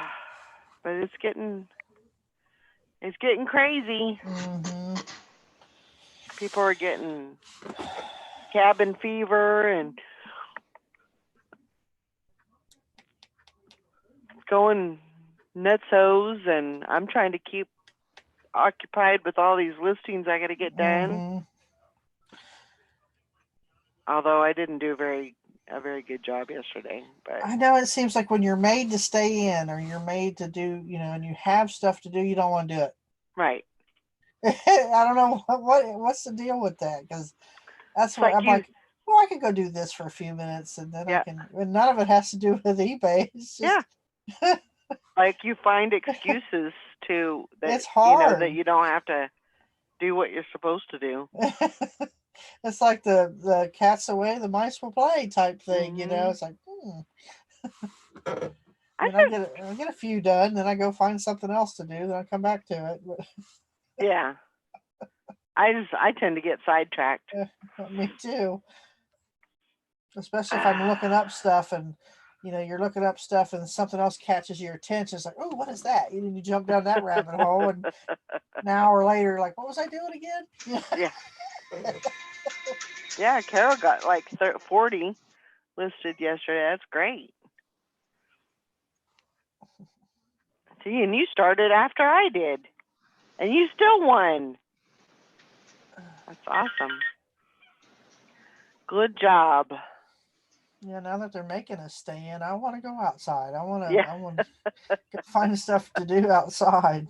A: it's getting crazy.
E: Mm-hmm.
A: People are getting cabin fever and going nutsos, and I'm trying to keep occupied with all these listings I got to get done.
E: Mm-hmm.
A: Although I didn't do a very good job yesterday, but
E: I know it seems like when you're made to stay in or you're made to do, and you have stuff to do, you don't want to do it.
A: right.
E: I don't know what's the deal with that, because that's what I'm like. Well, I could go do this for a few minutes, and then I can. And none of it has to do with eBay. It's just,
A: like you find excuses to that.
E: It's hard.
A: That you don't have to do what you're supposed to do.
E: It's like the cat's away, the mice will play type thing.
A: Mm-hmm.
E: It's like. I get a few done, then I go find something else to do, then I come back to it.
A: Yeah. I tend to get sidetracked.
E: Me too. Especially if I'm looking up stuff and you're looking up stuff and something else catches your attention. It's like, oh, what is that? You jump down that rabbit hole, and an hour later, like, what was I doing again?
A: Yeah. Yeah, Carol got like 40 listed yesterday. That's great. See, and you started after I did, and you still won. That's awesome. Good job.
E: Yeah, now that they're making us stay in, I want to go outside. I want to find stuff to do outside.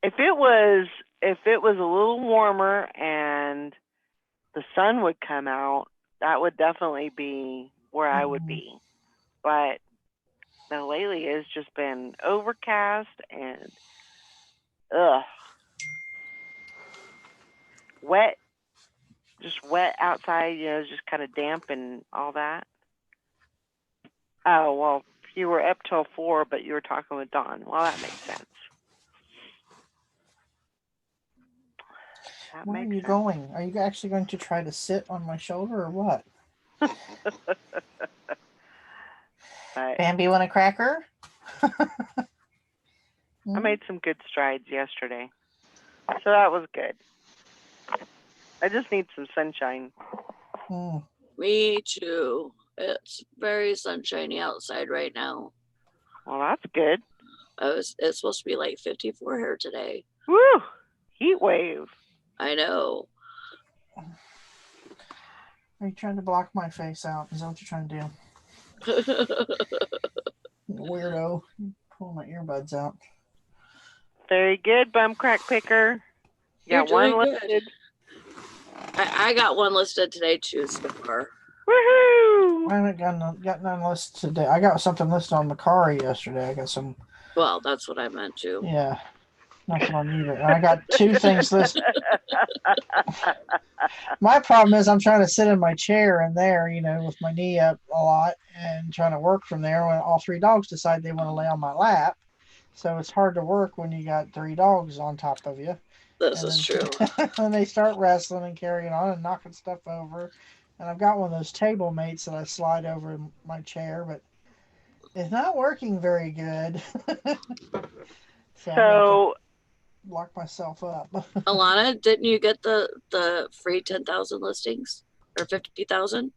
A: If it was a little warmer and the sun would come out, that would definitely be where I would be. But lately it's just been overcast and wet. Just wet outside, just kind of damp and all that. Oh, well, you were up till 4, but you were talking with Dawn. Well, that makes sense.
E: Where are you going? Are you actually going to try to sit on my shoulder or what? Bambi want a cracker?
A: I made some good strides yesterday. So that was good. I just need some sunshine.
C: Me too. It's very sunshiny outside right now.
A: Well, that's good.
C: It's supposed to be like 54 here today.
A: Woo! Heat wave.
C: I know.
E: Are you trying to block my face out? Is that what you're trying to do? Weirdo. Pull my earbuds out.
A: Very good, bum crack picker.
C: You're doing good. I got one listed today too so far.
A: Woohoo!
E: I haven't got none listed today. I got something listed on Macari yesterday. I got some.
C: Well, that's what I meant too.
E: Yeah. Nothing on either. And I got 2 things listed. My problem is I'm trying to sit in my chair in there, with my knee up a lot and trying to work from there when all 3 dogs decide they want to lay on my lap. So it's hard to work when you got 3 dogs on top of you.
C: This is true.
E: And they start wrestling and carrying on and knocking stuff over. And I've got one of those table mates that I slide over in my chair, but it's not working very good. So lock myself up.
C: Alana, didn't you get the free 10,000 listings or 50,000?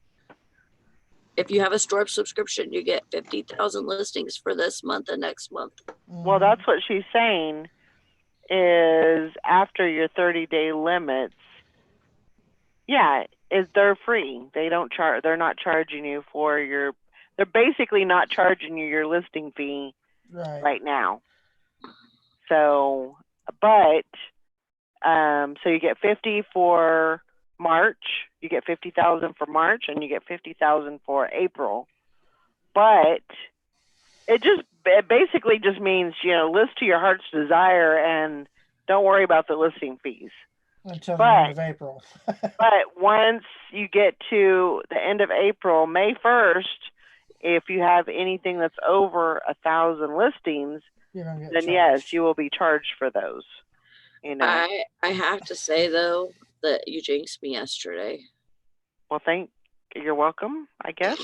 C: If you have a store subscription, you get 50,000 listings for this month and next month.
A: Well, that's what she's saying is after your 30-day limits, they're free. They don't charge. They're not charging you for they're basically not charging you your listing fee right now. So, but, so you get 50 for March, you get 50,000 for March, and you get 50,000 for April. But it just it basically just means, list to your heart's desire and don't worry about the listing fees.
E: Until the end of April.
A: But once you get to the end of April, May 1st, if you have anything that's over 1,000 listings,
E: You're gonna get
A: then
E: charged.
A: yes, you will be charged for those.
C: I have to say though that you jinxed me yesterday.
A: Well, you're welcome, I guess.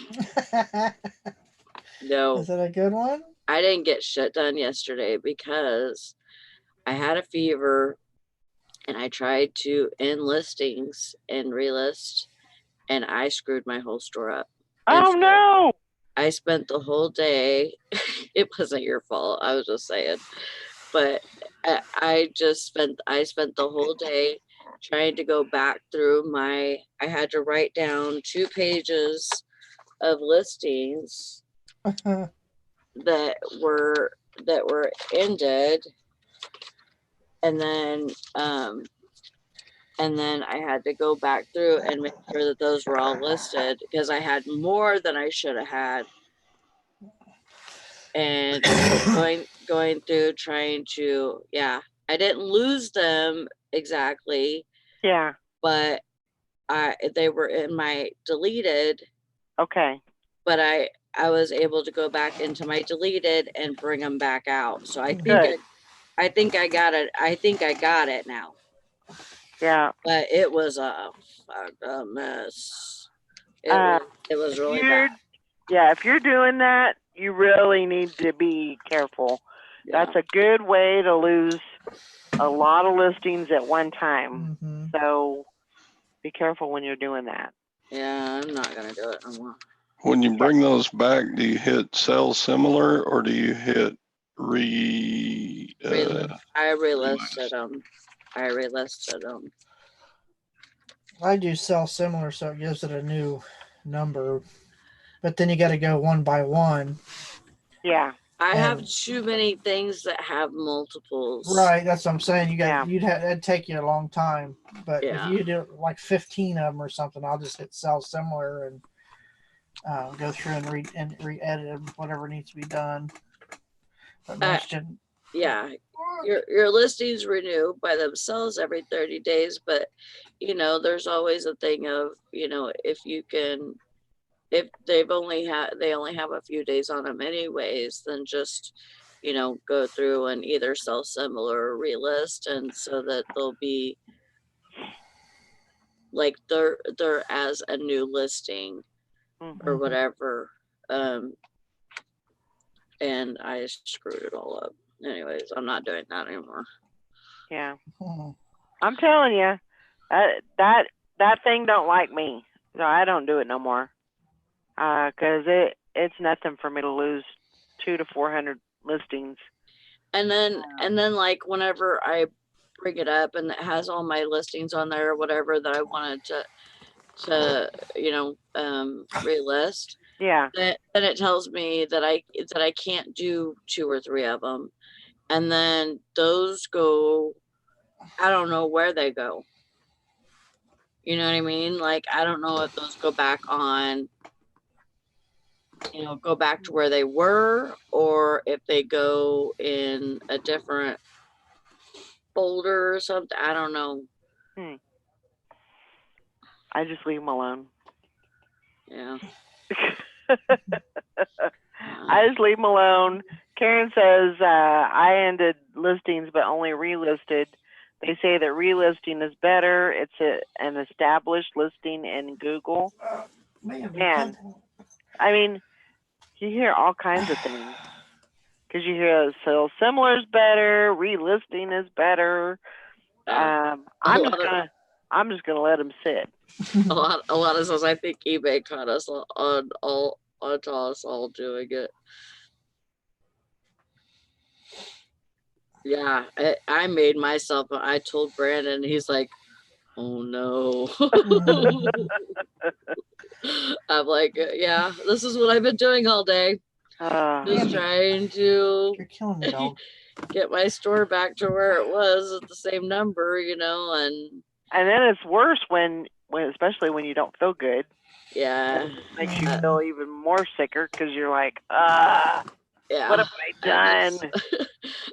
C: No,
E: Is that a good one?
C: I didn't get shit done yesterday because I had a fever and I tried to end listings and relist and I screwed my whole store up. And
A: Oh
C: so
A: no!
C: I spent the whole day, it wasn't your fault, I was just saying, but I spent the whole day trying to go back through I had to write down 2 pages of listings that were ended, and then I had to go back through and make sure that those were all listed because I had more than I should have had. And going through trying to, I didn't lose them exactly,
A: Yeah.
C: but they were in my deleted,
A: Okay.
C: but I was able to go back into my deleted and bring them back out. So I
A: Good.
C: think I got it. I think I got it now.
A: Yeah.
C: But it was a mess. It was really bad.
A: Yeah, if you're doing that, you really need to be careful.
C: Yeah.
A: That's a good way to lose a lot of listings at one time.
E: Mm-hmm.
A: So be careful when you're doing that.
C: Yeah, I'm not gonna do it no more.
B: When you bring those back, do you hit sell similar or do you hit
C: I relisted them.
E: I do sell similar, so it gives it a new number. But then you got to go one by one.
A: Yeah.
C: I have too many things that have multiples.
E: Right, that's what I'm saying. That'd take you a long time. But
C: Yeah.
E: if you do like 15 of them or something, I'll just hit sell similar and go through and re-edit whatever needs to be done. But most
C: yeah, your listings renew by themselves every 30 days, but there's always a thing of if they only have a few days on them anyways, then just go through and either sell similar or relist, and so that they'll be like they're as a new listing or whatever. And I screwed it all up. Anyways, I'm not doing that anymore.
A: Yeah. I'm telling you, that thing don't like me. So I don't do it no more. Cause it's nothing for me to lose 200 to 400 listings.
C: And then like whenever I bring it up and it has all my listings on there or whatever that I wanted to relist.
A: Yeah.
C: Then it tells me that I can't do 2 or 3 of them, and then those go. I don't know where they go. You know what I mean? Like I don't know if those go back on. Go back to where they were, or if they go in a different folder or something. I don't know.
A: I just leave them alone.
C: Yeah.
A: I just leave them alone. Karen says I ended listings but only relisted. They say that relisting is better. It's an established listing in Google. Man, I mean, you hear all kinds of things. Because you hear sell similar is better, relisting is better. I'm just gonna let them sit.
C: A lot of us, I think eBay caught us on us all doing it. Yeah, I made myself. I told Brandon, he's like, "Oh no." I'm like, "Yeah, this is what I've been doing all day. Just trying to
E: You're killing me, dog.
C: get my store back to where it was at the same number, and
A: then it's worse when especially when you don't feel good.
C: Yeah,
A: It makes you feel even more sicker because you're like,
C: Yeah.
A: What have I
C: and
A: done?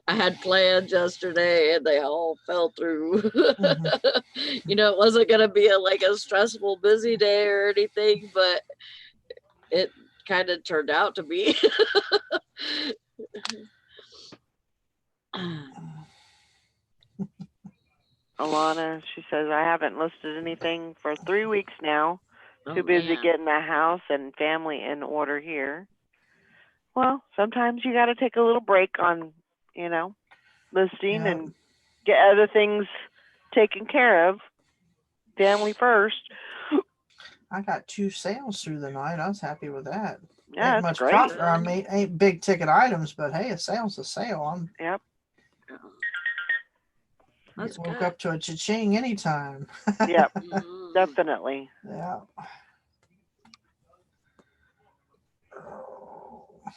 C: I had plans yesterday and they all fell through. You know, it wasn't going to be like a stressful, busy day or anything, but it kind of turned out to be.
A: Alana, she says, I haven't listed anything for 3 weeks now. Too
C: Oh,
A: busy
C: man.
A: getting the house and family in order here. Well, sometimes you got to take a little break on, you know, listing
E: Yeah.
A: and get other things taken care of. Family first.
E: I got 2 sales through the night. I was happy with that.
A: Yeah,
E: Ain't
A: that's
E: much
A: great.
E: profit. I mean, ain't big ticket items, but hey, a sale's a sale. I'm
A: Yep.
C: That's
E: woke
C: good.
E: up to a cha-ching anytime.
A: Yep.
C: Mm.
A: Definitely.
E: Yeah.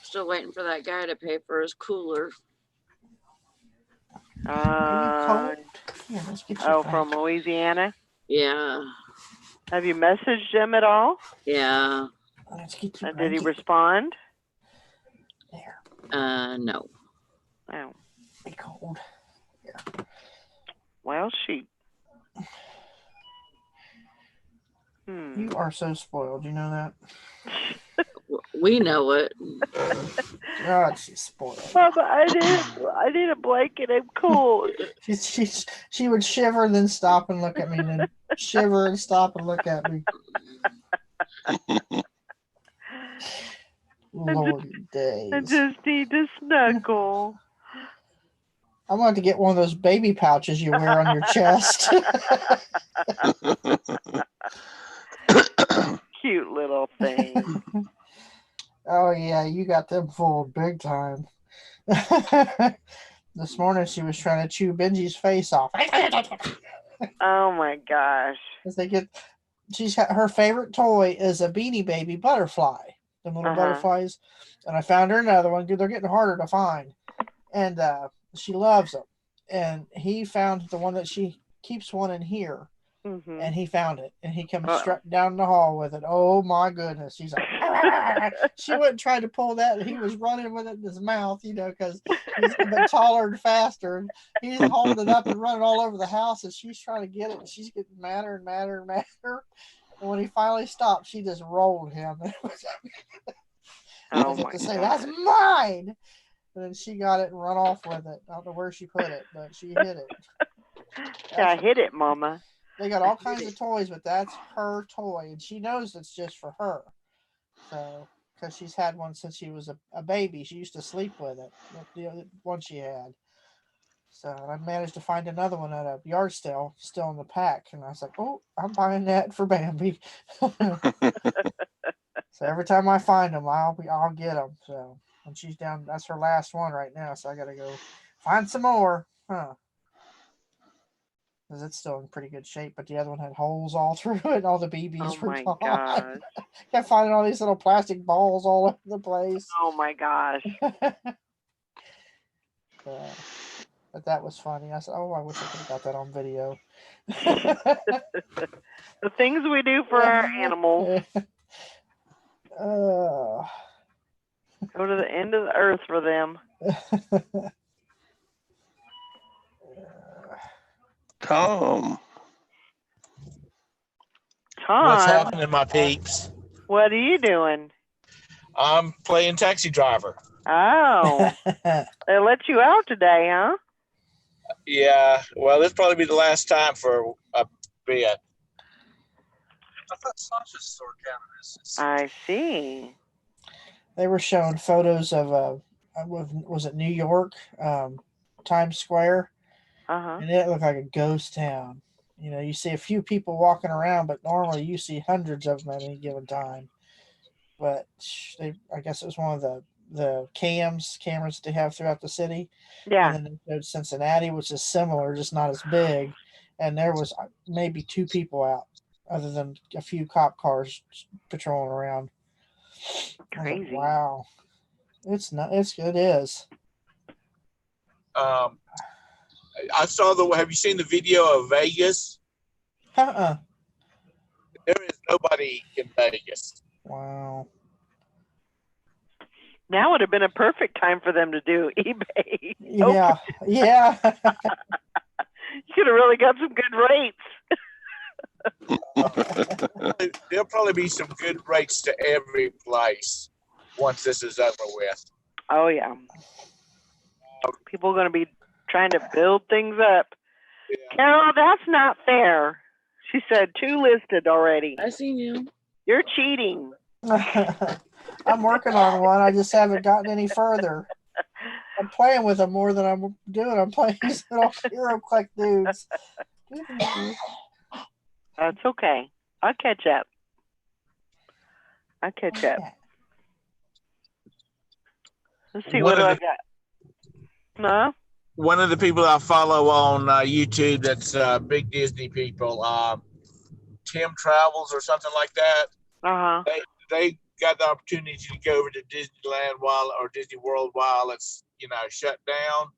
C: Still waiting for that guy to pay for his cooler.
E: Are you cold? Here, let's get you
A: Oh,
E: back.
A: from Louisiana?
C: Yeah.
A: Have you messaged him at all?
C: Yeah.
E: Let's get you
A: And did he
E: blanket.
A: respond?
E: There.
C: No.
A: Oh,
E: Be cold.
A: well, shoot. Hmm.
E: You are so spoiled. You know that?
C: We know it.
E: God, she's spoiled.
A: Mama, I need a blanket. I'm cold.
E: She would shiver, then stop and look at me, and then shiver and stop and look at me. Lordy
A: I
E: days.
A: just need to snuggle.
E: I'm going to get one of those baby pouches you wear on your chest.
A: Cute little thing.
E: Oh yeah, you got them fooled big time. This morning she was trying to chew Benji's face off.
A: Oh my gosh.
E: As they get, her favorite toy is a Beanie Baby butterfly, the little butterflies, and I found her another one. They're getting harder to find, and she loves them. And he found the one that she keeps one in here, and he found it, and he comes straight down the hall with it. Oh my goodness! She's like, she wouldn't try to pull that. He was running with it in his mouth, you know, because he's a bit taller and faster. And he's holding it up and running all over the house, and she's trying to get it, and she's getting madder and madder and madder. And when he finally stopped, she just rolled him.
A: Oh
E: to
A: my
E: say,
A: gosh.
E: that's mine. And then she got it and run off with it. I don't know where she put it, but she hit it.
A: Yeah, hit it, Mama.
E: They got all kinds of toys, but that's her toy, and she knows it's just for her. So, because she's had one since she was a baby, she used to sleep with it. The other one she had. So I managed to find another one at a yard sale, still in the pack, and I was like, "Oh, I'm buying that for Bambi." So every time I find them, I'll get them. So when she's down, that's her last one right now. So I got to go find some more, huh? Because it's still in pretty good shape, but the other one had holes all through it. All the BBs were gone.
A: Gosh.
E: Kept finding all these little plastic balls all over the place.
A: Oh my gosh.
E: But that was funny. I said, "Oh, I wish I could have got that on video."
A: The things we do for our animals. Go to the end of the earth for them.
B: Tom.
F: What's
A: Tom,
F: happening, my peeps?
A: what are you doing?
F: I'm playing taxi driver.
A: Oh, they let you out today, huh?
F: Yeah, well, this probably be the last time for a bit. I thought Sasha's store counted this.
A: I see.
E: They were showing photos of was it New York, Times Square, and it looked like a ghost town. You know, you see a few people walking around, but normally you see hundreds of them at any given time. But I guess it was one of the cameras that they have throughout the city.
A: Yeah.
E: And then they showed Cincinnati, which is similar, just not as big. And there was maybe 2 people out, other than a few cop cars patrolling around.
A: Crazy.
E: Like, wow, it's not. It is.
F: I saw have you seen the video of Vegas?
E: There
F: is nobody in Vegas.
E: Wow.
A: Now would have been a perfect time for them to do eBay.
E: Yeah, yeah.
A: You could have really got some good rates.
F: There'll probably be some good rates to every place once this is over with.
A: Oh yeah. People are going to be trying to build things up.
F: Yeah.
A: Carol, that's not fair. She said 2 listed already.
C: I seen you.
A: You're cheating.
E: I'm working on one. I just haven't gotten any further. I'm playing with them more than I'm doing. I'm playing these little HeroClick dudes.
A: That's okay. I'll catch up. Let's see, what do I got? Huh?
F: One of the people I follow on YouTube that's big Disney people, Tim Travels or something like that.
A: Uh-huh.
F: They got the opportunity to go over to Disneyland or Disney World while it's shut down,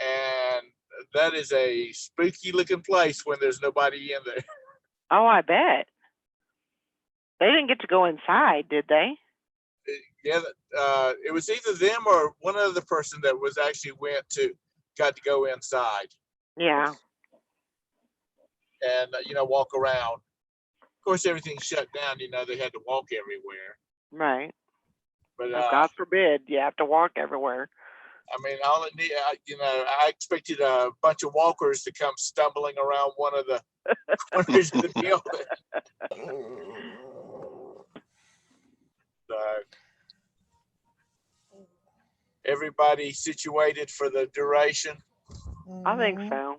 F: and that is a spooky looking place when there's nobody in there.
A: Oh, I bet. They didn't get to go inside, did they?
F: Yeah, it was either them or one other person that was actually got to go inside.
A: Yeah.
F: And walk around. Of course, everything's shut down. They had to walk everywhere.
A: Right.
F: But
A: God forbid you have to walk everywhere.
F: I mean, all it need, I expected a bunch of walkers to come stumbling around one of the corners of the building. So, everybody situated for the duration?
A: I think so.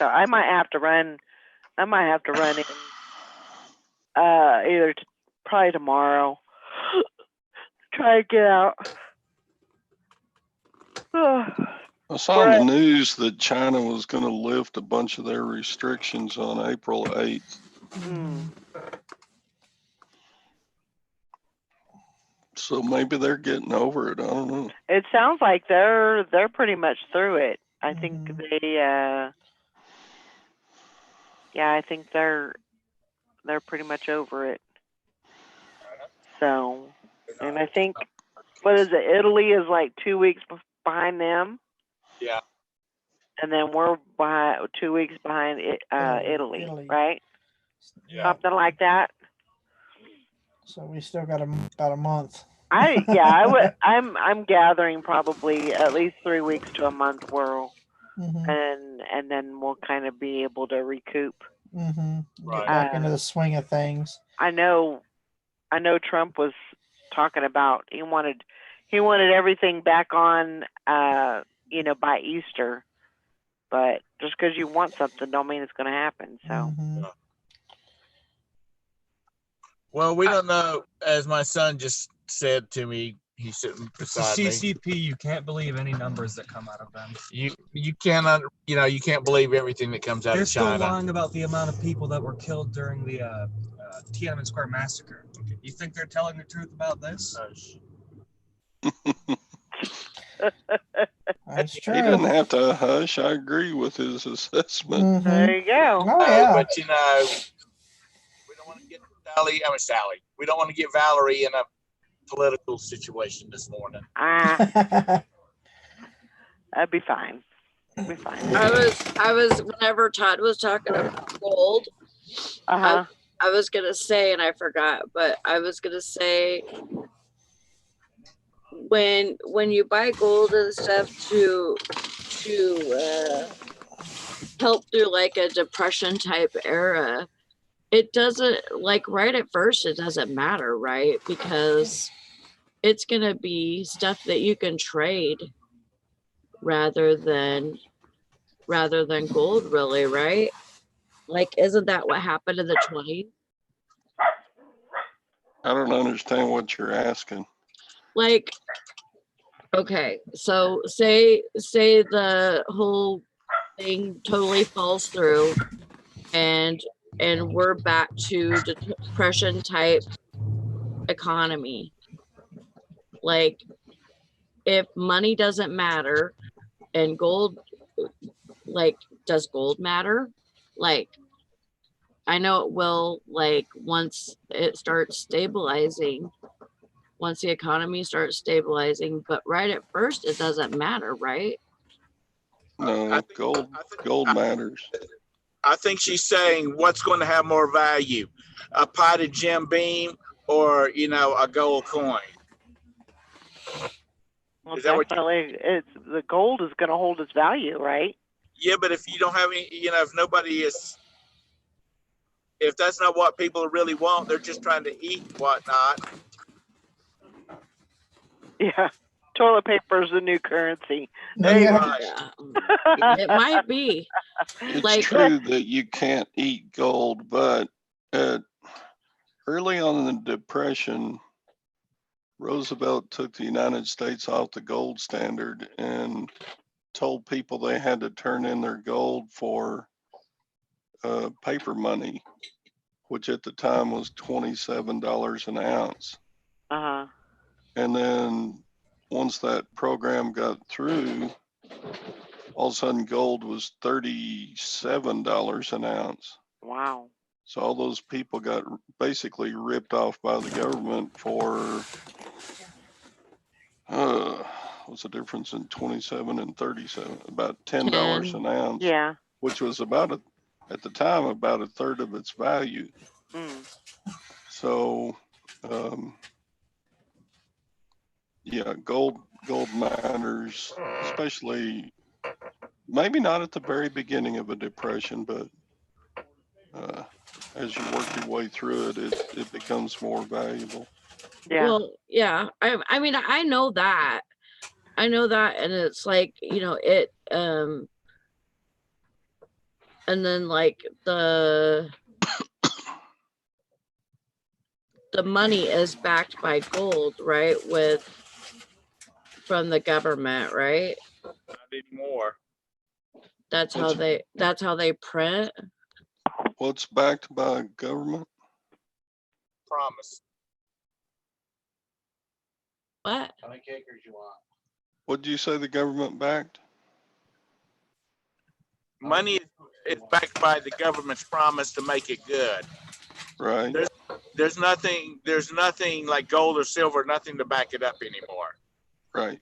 A: I might have to run in either probably tomorrow. Try to get out.
B: I saw on the news that China was going to lift a bunch of their restrictions on April 8th. So maybe they're getting over it. I don't know.
A: It sounds like they're pretty much through it. I think I think they're pretty much over it. So, and I think, what is it? Italy is like 2 weeks behind them.
F: Yeah.
A: And then we're 2 weeks behind Italy, right?
F: Yeah.
A: Something like that.
E: So we still got about a month.
A: I'm gathering probably at least 3 weeks to a month where and then we'll kind of be able to recoup.
E: Get
F: Right.
E: back into the swing of things.
A: I know Trump was talking about he wanted everything back on by Easter, but just because you want something don't mean it's going to happen. So
F: Well, we don't know. As my son just said to me, he's sitting
G: It's the
F: beside me.
G: CCP. You can't believe any numbers that come out of them.
F: You cannot, you can't believe everything that comes out
G: They're
F: of
G: still
F: China.
G: lying about the amount of people that were killed during the Tiananmen Square massacre. You think they're telling the truth about this?
E: That's true.
B: He doesn't have to hush. I agree with his assessment.
A: there you go.
E: Oh yeah.
F: But we don't want to get Sally. We don't want to get Valerie in a political situation this morning.
A: That'd be fine. It'd be fine.
C: I was whenever Todd was talking about gold, I was gonna say, and I forgot, but I was gonna say when you buy gold and stuff to help through like a depression type era, it doesn't, like, right at first it doesn't matter, right? Because it's gonna be stuff that you can trade rather than gold, really, right? Like, isn't that what happened in the 20s?
B: I don't understand what you're asking.
C: Like, okay, so say the whole thing totally falls through and we're back to depression type economy. Like, if money doesn't matter and gold, like, does gold matter? Like, I know it will, like, once it starts stabilizing, once the economy starts stabilizing, but right at first it doesn't matter, right?
B: No, gold matters.
F: I think she's saying what's going to have more value, a potted Jim Beam or, you know, a gold coin.
A: Well,
F: Is that what
A: definitely, it's the gold is going to hold its value, right?
F: Yeah, but if you don't have any, you know, if nobody is, if that's not what people really want, they're just trying to eat and whatnot.
A: Yeah. Toilet paper is the new currency. There you
E: Yeah.
A: go.
C: Yeah, it might be.
B: It's
C: Like-
B: true that you can't eat gold, but early on in the Depression, Roosevelt took the United States off the gold standard and told people they had to turn in their gold for paper money, which at the time was $27 an ounce.
A: Uh-huh.
B: And then once that program got through, all of a sudden gold was $37 an ounce.
A: Wow.
B: So all those people got basically ripped off by the government for, what's the difference in 27 and 37? About $10 an ounce,
A: Yeah.
B: which was about at the time, about a third of its value.
A: Mm.
B: So, yeah, gold matters, especially maybe not at the very beginning of a depression, but as you work your way through it, it becomes more valuable.
A: Yeah.
C: Well, yeah. I mean, I know that. And it's like, you know, and then like the money is backed by gold, right? From the government, right?
F: Not anymore.
C: That's how they print.
B: What's backed by government?
F: Promise.
C: What?
D: How many acres you want?
B: What did you say the government backed?
F: Money is backed by the government's promise to make it good.
B: Right.
F: There's nothing like gold or silver, nothing to back it up anymore.
B: Right.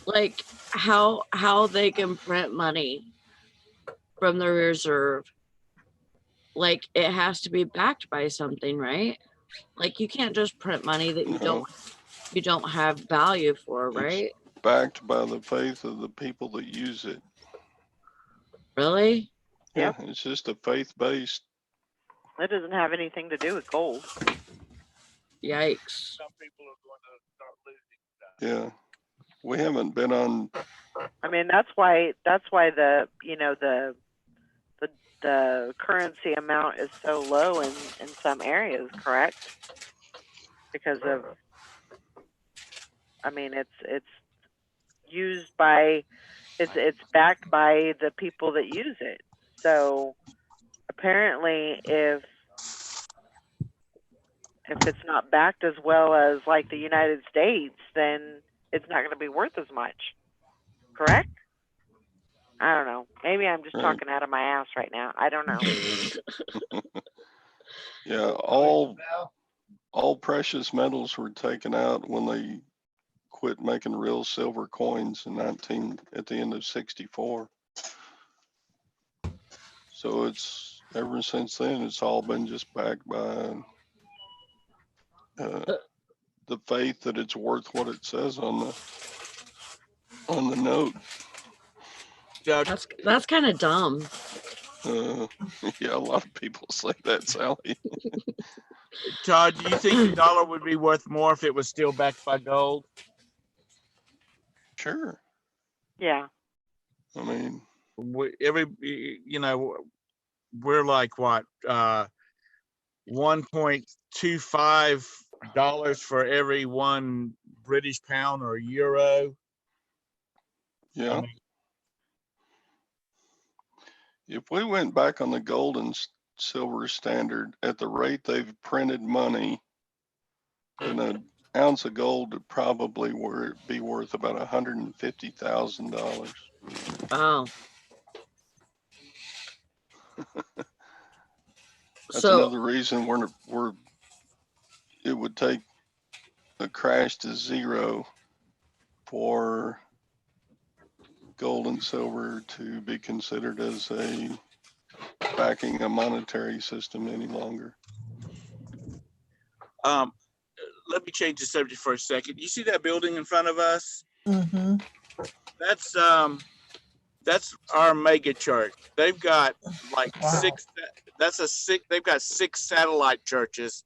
C: Like how they can print money from the reserve. Like it has to be backed by something, right? Like you can't just print money that you don't have value for, right?
B: It's backed by the faith of the people that use it.
C: Really?
B: Yeah, it's just a faith-based.
A: It doesn't have anything to do with gold.
C: Yikes.
F: Some people are going to start losing stuff.
B: Yeah, we haven't been on.
A: I mean, that's why the, you know, the currency amount is so low in some areas, correct? Because of, I mean, it's used by, it's backed by the people that use it. So apparently if it's not backed as well as like the United States, then it's not going to be worth as much. Correct? I don't know. Maybe I'm just
B: Right.
A: talking out of my ass right now. I don't know.
B: Yeah, all precious metals were taken out when they quit making real silver coins at the end of 64. So it's ever since then, it's all been just backed by the faith that it's worth what it says on the note.
C: That's kind of dumb.
B: Yeah, a lot of people say that, Sally.
F: Todd, do you think the dollar would be worth more if it was still backed by gold?
B: Sure.
A: Yeah.
B: I mean,
F: we're like what, $1.25 for every one British pound or euro.
B: yeah.
F: I mean,
B: If we went back on the gold and silver standard at the rate they've printed money, then an ounce of gold would probably be worth about $150,000.
C: Wow.
B: That's
C: So
B: another reason we're it would take a crash to zero for gold and silver to be considered as backing a monetary system any longer.
F: Let me change the subject for a second. You see that building in front of us?
E: Mm-hmm.
F: That's our mega church. They've got like
E: Wow.
F: they've got 6 satellite churches.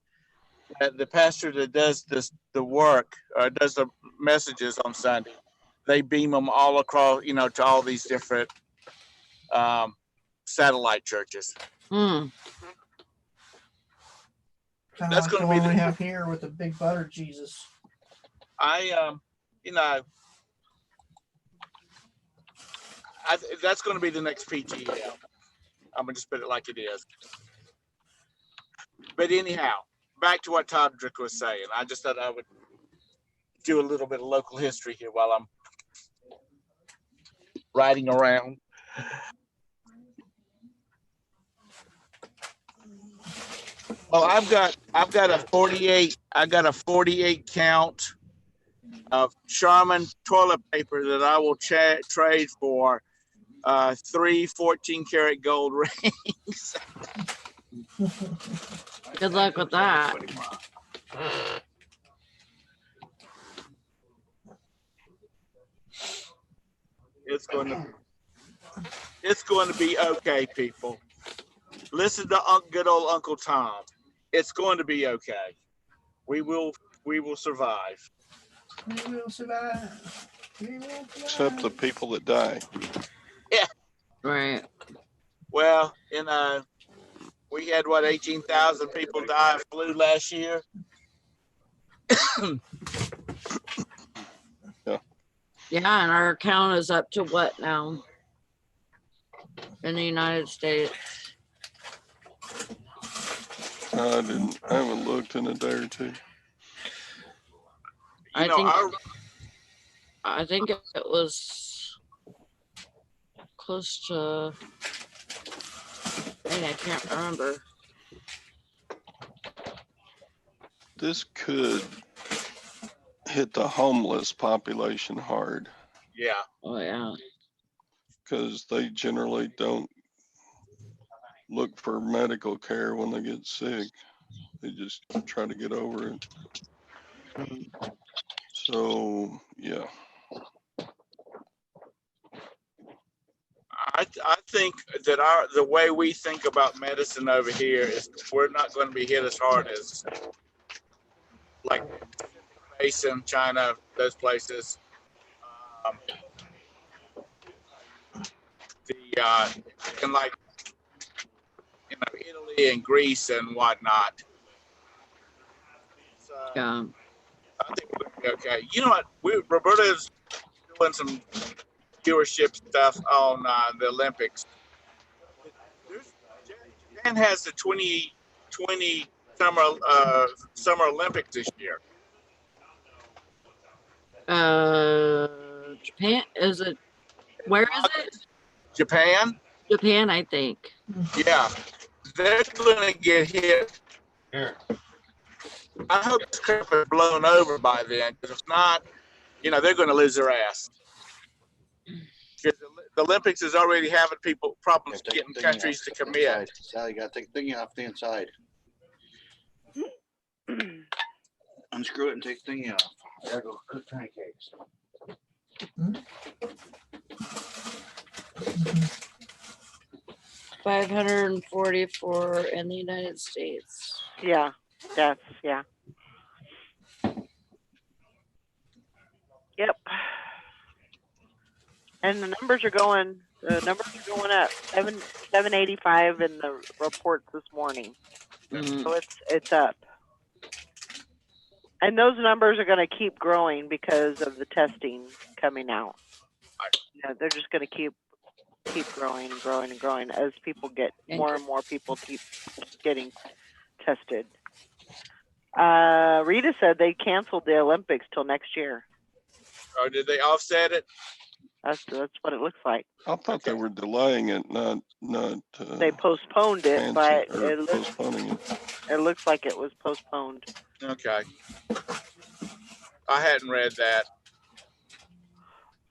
F: The pastor that does the work, does the messages on Sunday, they beam them all across, to all these different satellite churches.
C: Hmm.
E: Kind of
F: That's
E: like
F: gonna
E: the
F: be
E: one we
F: the-
E: have here with the big butter Jesus.
F: That's going to be the next PTL. I'm gonna just put it like it is. But anyhow, back to what Todrick was saying. I just thought I would do a little bit of local history here while I'm riding around. Well, I've got a 48 count of Charmin toilet paper that I will trade for 3 14-karat gold rings.
C: Good luck with that.
F: It's going to be okay, people. Listen to good old Uncle Tom. It's going to be okay. We will survive.
E: We will survive. We will survive.
B: Except the people that die.
C: Right.
F: Well, we had 18,000 people die of flu last year.
C: Yeah, and our count is up to what now in the United States?
B: I haven't looked in a day or two.
C: I think it was close to. I can't remember.
B: This could hit the homeless population hard
F: Yeah.
C: Oh yeah.
B: because they generally don't look for medical care when they get sick. They just try to get over it. So, yeah.
F: I think that the way we think about medicine over here is we're not going to be hit as hard as like Basin, China, those places. And like Italy and Greece and whatnot. So,
C: Yeah.
F: I think we're gonna be okay. You know what? Roberta's doing some viewership stuff on the Olympics. Japan has the 2020 Summer Olympics this year.
C: Japan is it? Where is it?
F: Japan?
C: Japan, I think.
F: Yeah. They're going to get hit.
D: Here.
F: I hope this crap is blown over by then, because if not, they're going to lose their ass. Because the Olympics is already having problems getting countries to commit.
D: Sally, you got to take the thingy off the inside. Unscrew it and take the thingy off. I gotta go cook pancakes.
C: 544 in the United States.
A: Yeah, that's, yeah. Yep. And the numbers are going up. 785 in the reports this morning.
C: Mhm.
A: So it's up. And those numbers are going to keep growing because of the testing coming out. They're just going to keep growing and growing and growing as people more and more people keep getting tested. Rita said they canceled the Olympics till next year.
F: Or did they offset it?
A: That's what it looks like.
B: I thought they were delaying it, not
A: They postponed it, but
B: postponing
A: it looks like it was postponed.
F: Okay. I hadn't read that.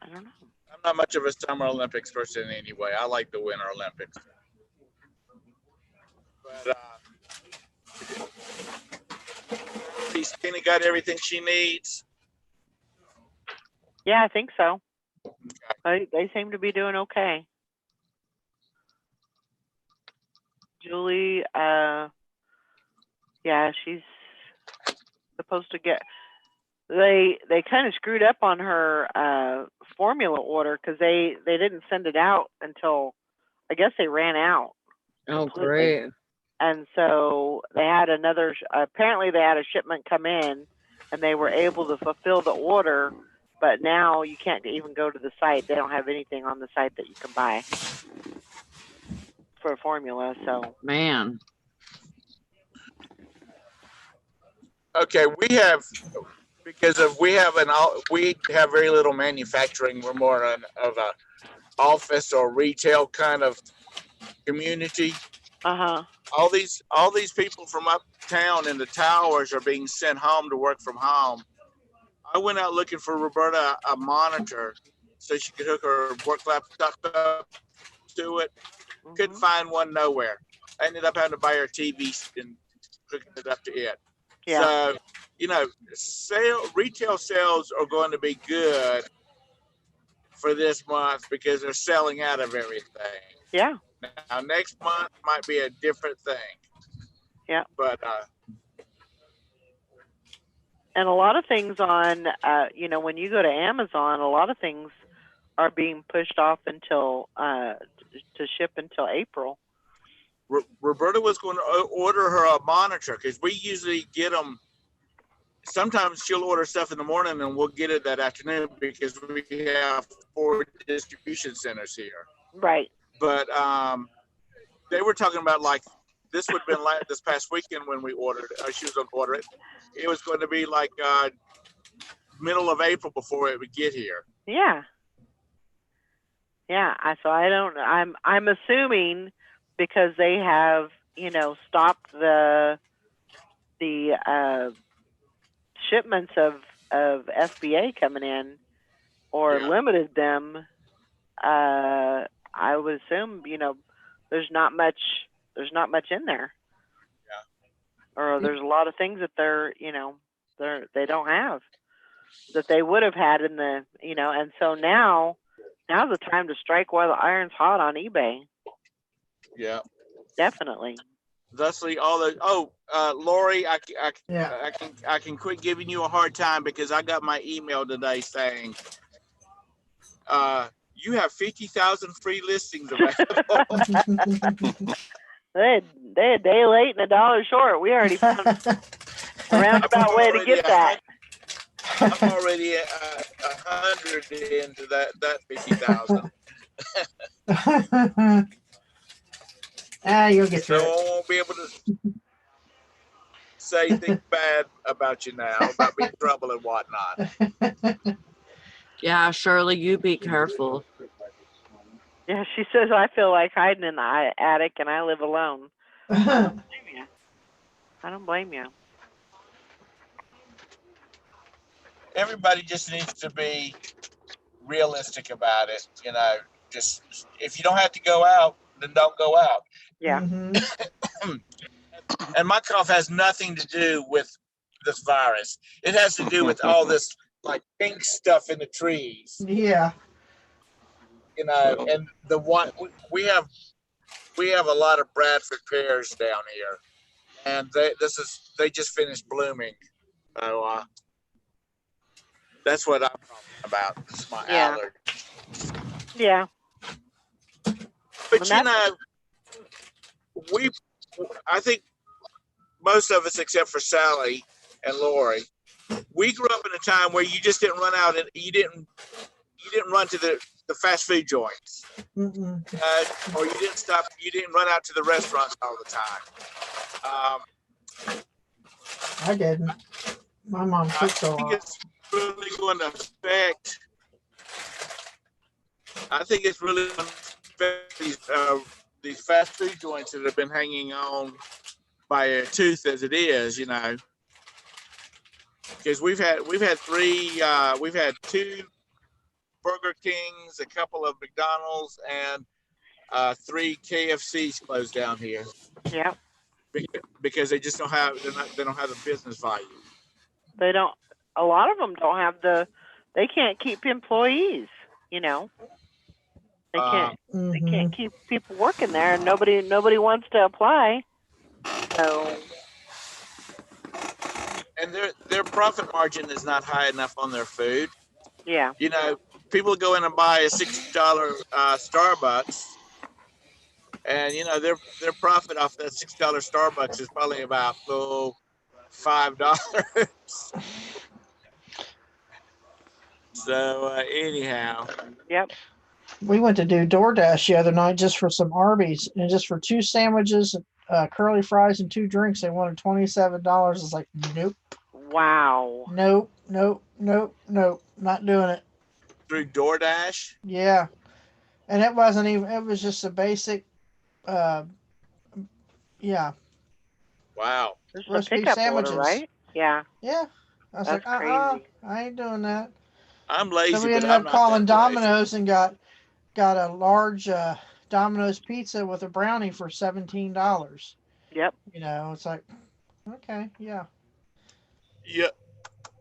A: I don't know.
F: I'm not much of a Summer Olympics person anyway. I like the Winter Olympics. But Christina got everything she needs.
A: Yeah, I think so. They seem to be doing okay. Julie, yeah, she's supposed to get. They kind of screwed up on her formula order because they didn't send it out until, I guess they ran out.
C: Oh,
A: completely.
C: great.
A: And so they had apparently they had a shipment come in and they were able to fulfill the order, but now you can't even go to the site. They don't have anything on the site that you can buy for a formula. So,
C: Man.
F: Okay, we have very little manufacturing. We're more of a office or retail kind of community. All these people from uptown in the towers are being sent home to work from home. I went out looking for Roberta a monitor so she could hook her work laptop up to it. Couldn't find one nowhere. I ended up having to buy her TV and hook it up to it.
A: yeah.
F: So, you know, retail sales are going to be good for this month because they're selling out of everything.
A: Yeah.
F: Now, next month might be a different thing.
A: Yeah.
F: But,
A: and a lot of things on, when you go to Amazon, a lot of things are being pushed off until, to ship until April.
F: Roberta was going to order her a monitor because we usually get them. Sometimes she'll order stuff in the morning and we'll get it that afternoon because we have 4 distribution centers here.
A: Right.
F: But they were talking about like this would have been like this past weekend when we ordered it. She was going to order it. It was going to be like middle of April before it would get here.
A: Yeah. Yeah. I'm assuming because they have, stopped the shipments of FBA coming in or limited them. I would assume, there's not much in there. Yeah. Or there's a lot of things that they don't have that they would have had in the, and so now's the time to strike while the iron's hot on eBay.
F: Yeah.
A: Definitely.
F: Thusly, Lori, I can quit giving you a hard time because I got my email today saying, you have 50,000 free listings available.
A: They a day late and $1 short. We already found a roundabout way to get that.
F: I'm already 100 into that 50,000.
E: You'll get through
F: So
E: it.
F: I won't be able to say things bad about you now, about being trouble and whatnot.
C: Yeah, Shirley, you be careful.
A: Yeah, she says, I feel like hiding in the attic and I live alone. I don't blame you.
F: Everybody just needs to be realistic about it. Just if you don't have to go out, then don't go out.
A: Yeah.
E: Mm-hmm.
F: And my cough has nothing to do with this virus. It has to do with all this like pink stuff in the trees.
E: Yeah.
F: And the one we have a lot of Bradford pears down here, and they just finished blooming. So that's what I'm talking about. It's my allergy.
A: Yeah.
F: But I think most of us, except for Sally and Lori, we grew up in a time where you just didn't run out and you didn't run to the fast food joints, or you didn't run out to the restaurants all the time.
E: I didn't. My mom
F: I
E: cooked a
F: think
E: lot.
F: it's really going to affect I think it's really these fast food joints that have been hanging on by a tooth as it is, you know. Because we've had two Burger Kings, a couple of McDonald's, and 3 KFCs closed down here
A: Yep.
F: because they just don't have they don't have the business value.
A: They don't. A lot of them don't have the. They can't keep employees. You know. They can't. They can't keep people working there, and nobody wants to apply. So.
F: And their profit margin is not high enough on their food.
A: Yeah.
F: You know, people go in and buy a $60 Starbucks, and you know their profit off that $6 Starbucks is probably about $5. So anyhow.
A: Yep.
E: We went to do DoorDash the other night just for some Arby's and just for 2 sandwiches, curly fries, and 2 drinks. They wanted $27. It's like, nope.
A: Wow.
E: Nope. Not doing it.
F: Through DoorDash?
E: Yeah. And it wasn't even, it was just a basic, yeah.
F: Wow.
A: This is a
E: Roast beef
A: pickup
E: sandwiches.
A: order, right? Yeah.
E: Yeah. I was
A: That's
E: like,
A: crazy.
E: I ain't doing that.
F: I'm lazy.
E: So we
F: but
E: ended
F: I'm
E: up
F: not
E: calling
F: that lazy.
E: Domino's and got a large Domino's pizza with a brownie for $17.
A: Yep.
E: You know, it's like, okay, yeah.
F: Yeah.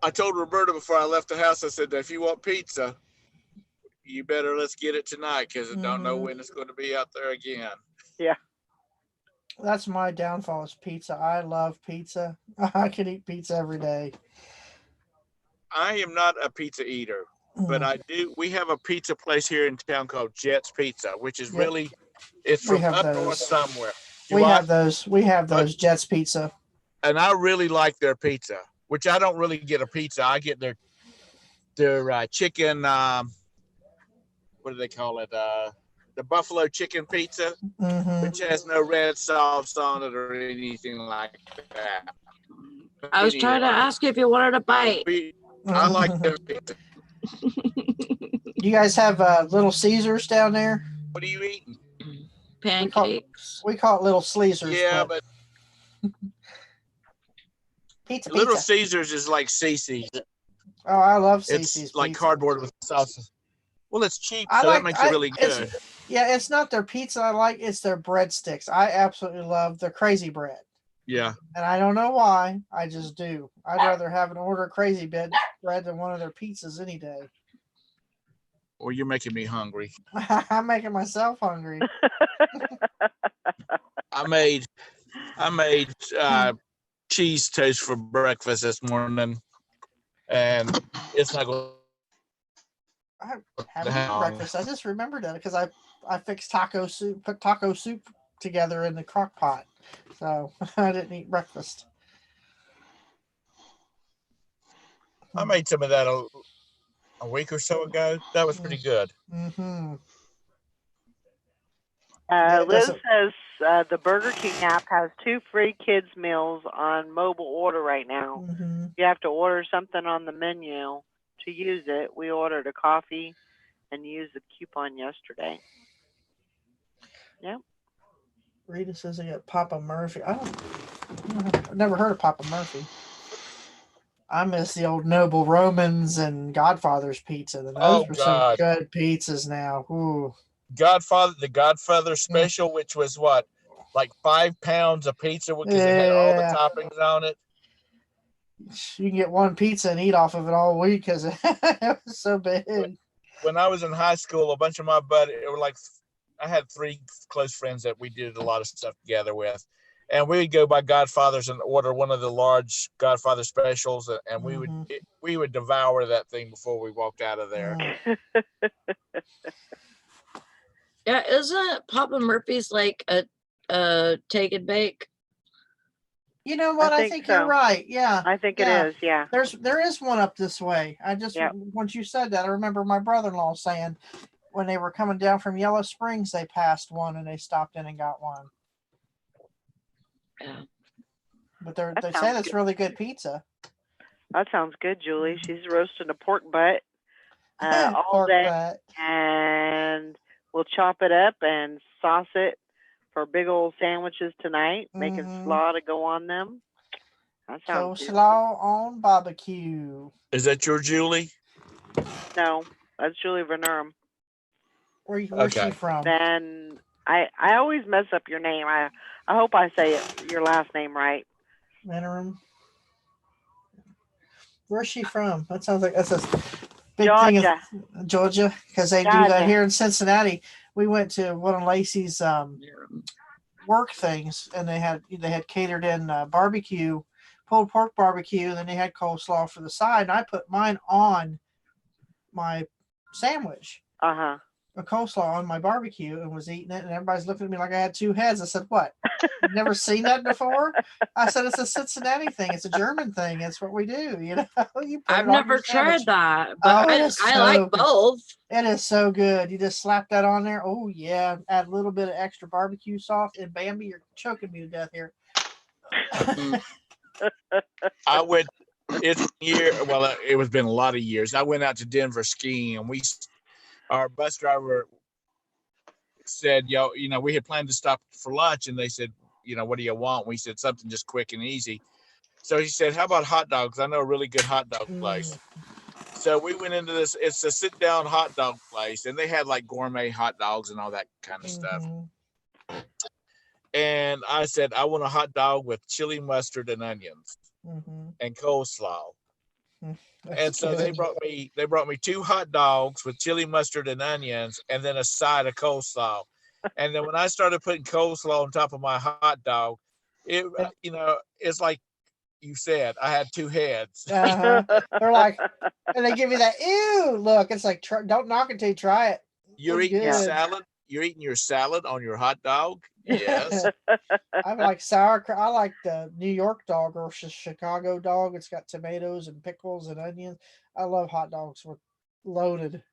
F: I told Roberta before I left the house, I said, if you want pizza, you better let's get it tonight because I don't know when it's going to be out there again.
A: Yeah.
E: That's my downfall is pizza. I love pizza. I could eat pizza every day.
F: I am not a pizza eater, but I do. We have a pizza place here in town called Jet's Pizza, which is really, it's
E: We
F: from
E: have
F: up
E: those.
F: north somewhere.
E: We have those. We have those Jets Pizza.
F: And I really like their pizza, which I don't really get a pizza. I get their chicken. What do they call it? The buffalo chicken pizza, which has no red sauce on it or anything like that.
C: I was trying to ask you if you wanted a bite.
F: I like their pizza.
E: You guys have Little Caesars down there?
F: What are you eating?
C: Pancakes.
E: We call it Little Caesars.
F: Yeah, but
E: pizza.
F: Little Caesars is like Cece's.
E: Oh, I love Cece's.
F: It's like
E: pizza.
F: cardboard with sauce. Well, it's cheap, so that makes it really good.
E: It's not their pizza I like, it's their breadsticks. I absolutely love their crazy bread.
F: Yeah.
E: And I don't know why. I just do. I'd rather have an order of crazy bread than one of their pizzas any day.
F: Well, you're making me hungry.
E: I'm making myself hungry.
F: I made cheese toast for breakfast this morning, and it's not going.
E: I haven't eaten breakfast. I just remembered that because I fixed taco soup, put taco soup together in the crock pot. So I didn't eat breakfast.
F: I made some of that a week or so ago. That was pretty good.
E: Mm-hmm.
A: Liz says the Burger King app has 2 free kids meals on mobile order right now.
E: Mm-hmm.
A: You have to order something on the menu to use it. We ordered a coffee and used the coupon yesterday. Yep.
E: Rita says they got Papa Murphy. I've never heard of Papa Murphy. I miss the old Noble Romans and Godfather's pizza. Those were some good pizzas now. Ooh.
F: The Godfather special, which was what, like 5 pounds of pizza because it had all the toppings on it.
E: You can get one pizza and eat off of it all week because it was so big.
F: When I was in high school, a bunch of my buddies, I had 3 close friends that we did a lot of stuff together with. And we would go by Godfather's and order one of the large Godfather specials, and we would devour that thing before we walked out of there.
C: Yeah, isn't Papa Murphy's like a take and bake?
E: You know what? I think
A: so.
E: You're right. Yeah.
A: I think it is. Yeah.
E: There is one up this way. Once you said that, I remember my brother-in-law saying when they were coming down from Yellow Springs, they passed one and they stopped in and got one.
C: Yeah.
E: But they say that's really good pizza.
A: That sounds good, Julie. She's roasting a pork butt. all
E: Pork
A: day,
E: fat.
A: and we'll chop it up and sauce it for big old sandwiches tonight, making
E: Mhm.
A: slaw to go on them. That sounds good.
E: Coleslaw on barbecue.
F: Is that your Julie?
A: No, that's Julie Vernerum.
E: Where's
F: Okay.
E: she from?
A: Then I always mess up your name. I hope I say your last name right.
E: Interim. Where's she from? That sounds like that's a big thing
A: Georgia.
E: of Georgia, because they do
A: Georgia.
E: that here in Cincinnati. We went to one of Lacey's work things, and they had catered in barbecue, pulled pork barbecue, and then they had coleslaw for the side. And I put mine on my sandwich,
A: Uh-huh.
E: a coleslaw on my barbecue, and was eating it, and everybody's looking at me like I had two heads. I said, "What? You've never seen that before?" I said, "It's a Cincinnati thing. It's a German thing. It's what we do. You know, you put
C: I've
E: it on
C: never
E: your sandwich."
C: tried that, but
E: Oh, it
C: I
E: is
C: like
E: so good.
C: both.
E: It is so good. You just slap that on there. Oh yeah, add a little bit of extra barbecue sauce, and Bambi, you're choking me to death here.
F: I went. It's year. Well, it was been a lot of years. I went out to Denver skiing, and our bus driver said, "Yo, we had planned to stop for lunch," and they said, "What do you want?" We said something just quick and easy. So he said, "How about hot dogs? I know a really good hot dog place." So we went into this. It's a sit-down hot dog place, and they had like gourmet hot dogs and all that kind of stuff. And I said, "I want a hot dog with chili mustard and onions and coleslaw." And so they brought me 2 hot dogs with chili mustard and onions, and then a side of coleslaw. And then when I started putting coleslaw on top of my hot dog, it's like you said, I had 2 heads.
E: They're like, and they give you that ew look. It's like, don't knock it till you try it.
F: You're
E: It's
F: eating your
E: good.
F: salad. You're eating your salad on your hot dog. Yes.
E: I like sauerkraut. I like the New York dog or Chicago dog. It's got tomatoes and pickles and onions. I love hot dogs with loaded.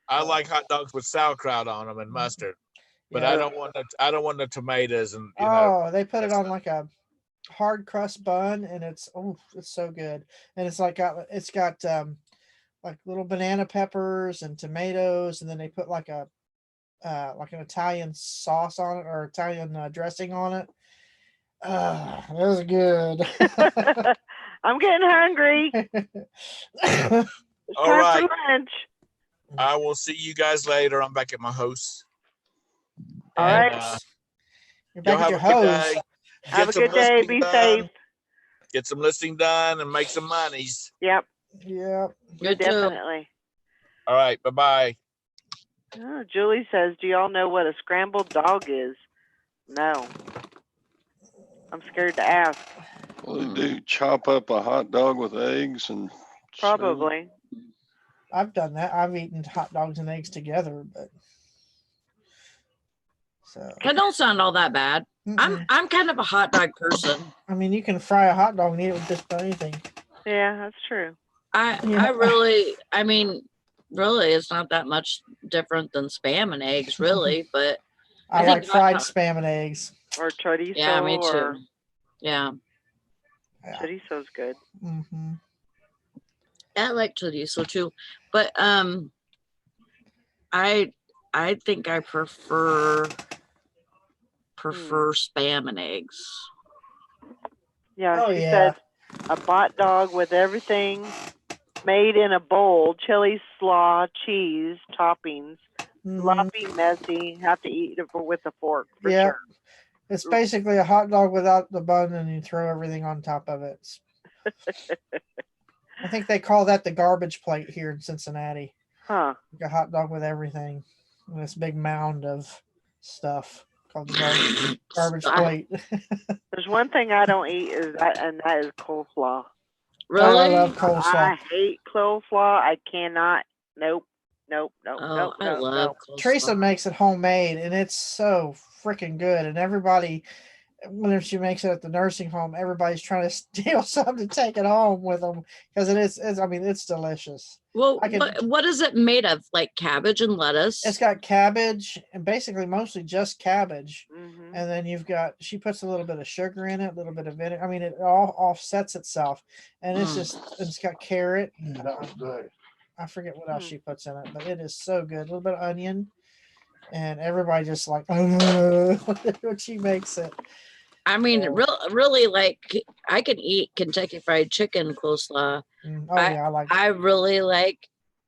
F: I like hot dogs with sauerkraut on them and mustard, but
E: Yeah.
F: I don't want the tomatoes and
E: they put it on like a hard crust bun, and it's so good. And it's got like little banana peppers and tomatoes, and then they put like an Italian sauce on it, or Italian dressing on it. That was good.
A: I'm getting hungry. It's
F: All
A: time
F: right.
A: for lunch.
F: I will see you guys later. I'm back at my house.
A: All
F: And,
A: right.
E: You're back
F: y'all
E: at
F: have
E: your
F: a good
E: hose.
F: day.
A: Have a good day. Be safe.
F: Get some listing done and make some monies.
A: Yep.
E: Yep.
C: Good too.
A: Definitely.
F: All right. Bye-bye.
A: Oh, Julie says, "Do y'all know what a scrambled dog is?" No. I'm scared to ask.
B: Well, they do chop up a hot dog with eggs and serve it.
A: Probably.
E: I've done that. I've eaten hot dogs and eggs together, but so
C: It don't sound all that bad. I'm kind of a hot dog person.
E: I mean, you can fry a hot dog and eat it with just about anything.
A: Yeah, that's true.
C: Really, it's not that much different than Spam and eggs, really. But
E: I like fried Spam and eggs.
A: Or chorizo.
C: Yeah, me too.
A: Or
C: yeah.
A: Chorizo's good.
E: Mm-hmm.
C: I like chorizo too, but I think I prefer Spam and eggs.
A: Yeah, she said a bot dog with everything made in a bowl, chili, slaw, cheese, toppings, sloppy, messy. Have to eat it with a fork for sure.
E: It's basically a hot dog without the bun, and you throw everything on top of it. I think they call that the garbage plate here in Cincinnati.
A: Huh.
E: Like a hot dog with everything. And this big mound of stuff called the garbage plate.
A: There's one thing I don't eat and that is coleslaw.
C: Really?
E: I love coleslaw.
A: I hate coleslaw. I cannot. Nope.
C: I love coleslaw.
E: Teresa makes it homemade, and it's so freaking good. And everybody, whenever she makes it at the nursing home, everybody's trying to steal some to take it home with them because it's delicious.
C: Well, what is it made of? Like cabbage and lettuce?
E: It's got cabbage and basically mostly just cabbage. Mm-hmm. And then she puts a little bit of sugar in it, a little bit of vinegar. I mean, it all offsets itself. And it's got carrot.
D: That was good.
E: I forget what else
A: Hmm.
E: she puts in it, but it is so good. A little bit of onion, and everybody just like when she makes it.
C: I mean,
E: Oh.
C: really, like I can eat Kentucky Fried Chicken coleslaw.
E: Oh yeah, I like.
C: I really like.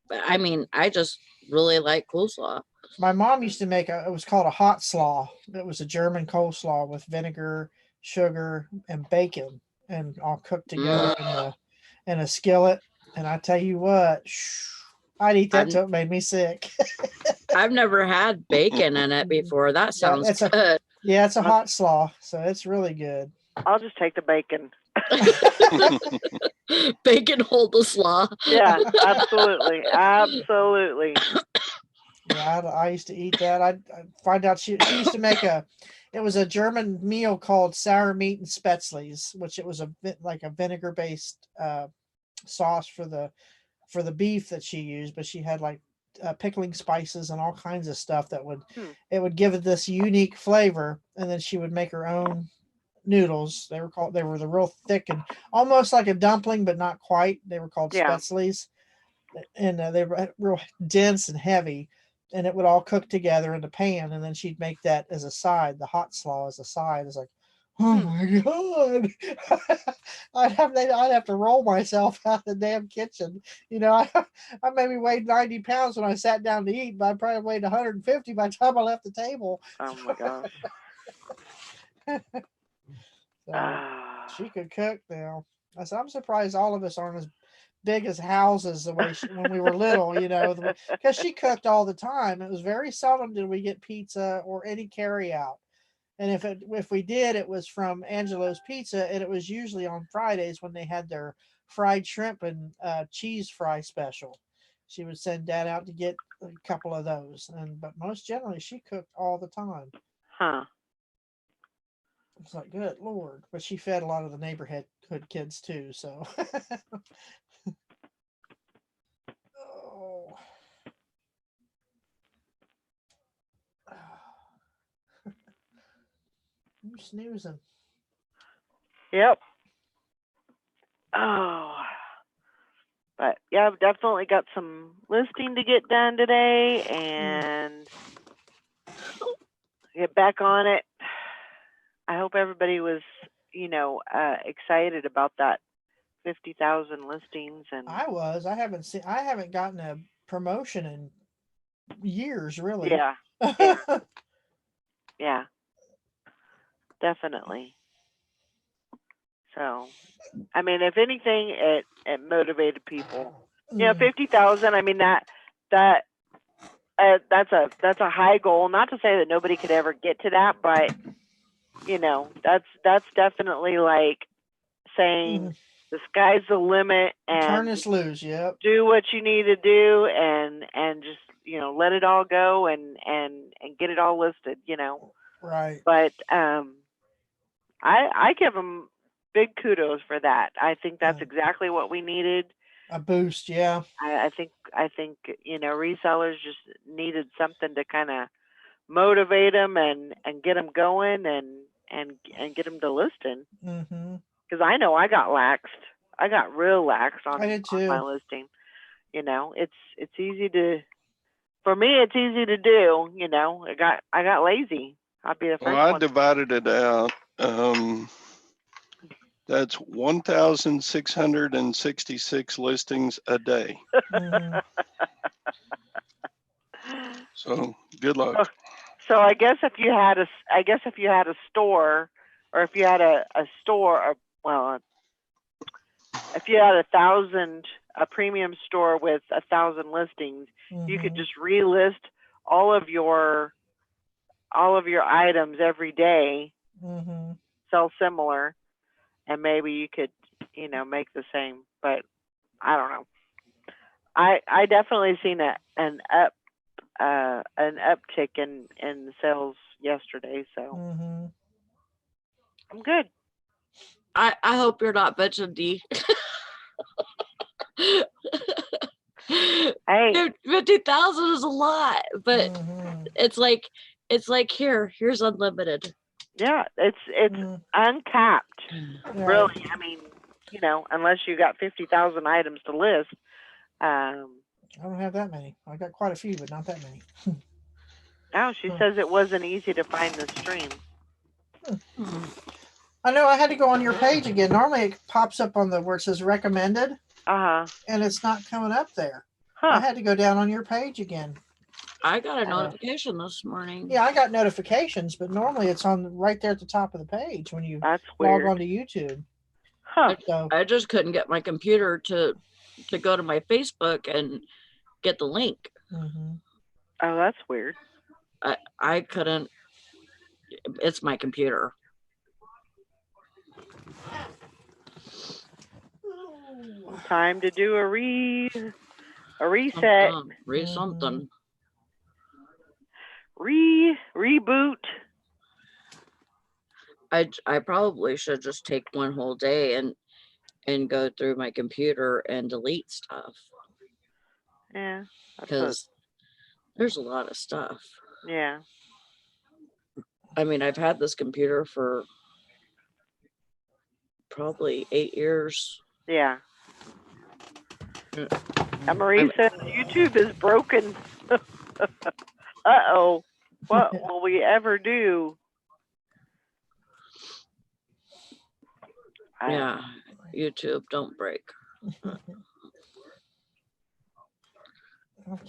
C: I mean, I just really like coleslaw.
E: My mom used to make it was called a hot slaw. It was a German coleslaw with vinegar, sugar, and bacon, and all cooked together in a skillet. And I tell you what, I'd eat that till it made me sick.
C: I've never had bacon in it before. That sounds good.
E: It's a hot slaw, so it's really good.
A: I'll just take the bacon.
C: Bacon hold the slaw.
A: Yeah, absolutely, absolutely.
E: Yeah, I used to eat that. I'd find out she used to make it was a German meal called sour meat and spätzles, which it was like a vinegar based sauce for the beef that she used, but she had like pickling spices and all kinds of stuff that would it would give it this unique flavor. And then she would make her own noodles. They were the real thick and almost like a dumpling, but not quite. They were called spätzles, and they were real dense and heavy. And it would all cook together in the pan, and then she'd make that as a side, the hot slaw as a side. It's like, oh my god! I'd have to roll myself out of the damn kitchen. You know, I maybe weighed 90 pounds when I sat down to eat, but I probably weighed 150 by the time I left the table.
A: Oh my gosh.
E: So she could cook now. I said, I'm surprised all of us aren't as big as houses the way when we were little, you know, because she cooked all the time. It was very seldom did we get pizza or any carry out. And if we did, it was from Angelo's Pizza, and it was usually on Fridays when they had their fried shrimp and cheese fry special. She would send Dad out to get a couple of those, but most generally she cooked all the time.
A: Huh.
E: It's like, good Lord. But she fed a lot of the neighborhood kids too, so. Oh. You snoozing.
A: Yep. Oh. But yeah, I've definitely got some listing to get done today and get back on it. I hope everybody was, excited about that 50,000 listings. And
E: I was. I haven't gotten a promotion in years, really.
A: Yeah. Yeah. Definitely. So, I mean, if anything, it motivated people. 50,000. I mean, that's a high goal. Not to say that nobody could ever get to that, but that's definitely like saying the sky's the limit and
E: turn us loose. Yep.
A: Do what you need to do and just let it all go and get it all listed.
E: Right.
A: But I give them big kudos for that. I think that's exactly what we needed.
E: A boost, yeah.
A: I think resellers just needed something to kind of motivate them and get them going and get them to listing. Because I know I got laxed. I got real lax on my listing. It's easy to. For me, it's easy to do. I got lazy. I'll be the first
B: I
A: one.
B: divided it out. That's 1,666 listings a day. So good luck.
A: So I guess if you had a store, or if you had a store, if you had a premium store with 1,000 listings, you could just relist all of your items every day, sell similar, and maybe you could make the same. But I don't know. I definitely seen an uptick in sales yesterday, so I'm good.
C: I hope you're not bitching, D.
A: Hey,
C: 50,000 is a lot, but it's like here's unlimited.
A: Yeah, it's uncapped. Really, I mean, unless you got 50,000 items to list,
E: I don't have that many. I got quite a few, but not that many.
A: Oh, she
E: Huh.
A: says it wasn't easy to find the stream.
E: I know I had to go on your page again. Normally it pops up on the where it says recommended,
A: Uh-huh.
E: and it's not coming up there.
A: Huh.
E: I had to go down on your page again.
C: I got a
E: Uh,
C: notification this morning.
E: Yeah, I got notifications, but normally it's on right there at the top of the page when you
A: That's
E: log
A: weird.
E: on to YouTube.
A: Huh.
E: So
C: I just couldn't get my computer to go to my Facebook and get the link.
E: mhm.
A: Oh, that's weird.
C: I couldn't. It's my computer.
A: Time to do a reset.
C: Read something.
A: Reboot.
C: I probably should just take one whole day and go through my computer and delete stuff
A: Yeah. That's what,
C: because there's a lot of stuff.
A: yeah.
C: I mean, I've had this computer for probably 8 years.
A: Yeah.
C: Mm.
A: And Marie says YouTube is broken. Uh-oh. What will we ever do?
C: Yeah, YouTube, don't break.
E: I'm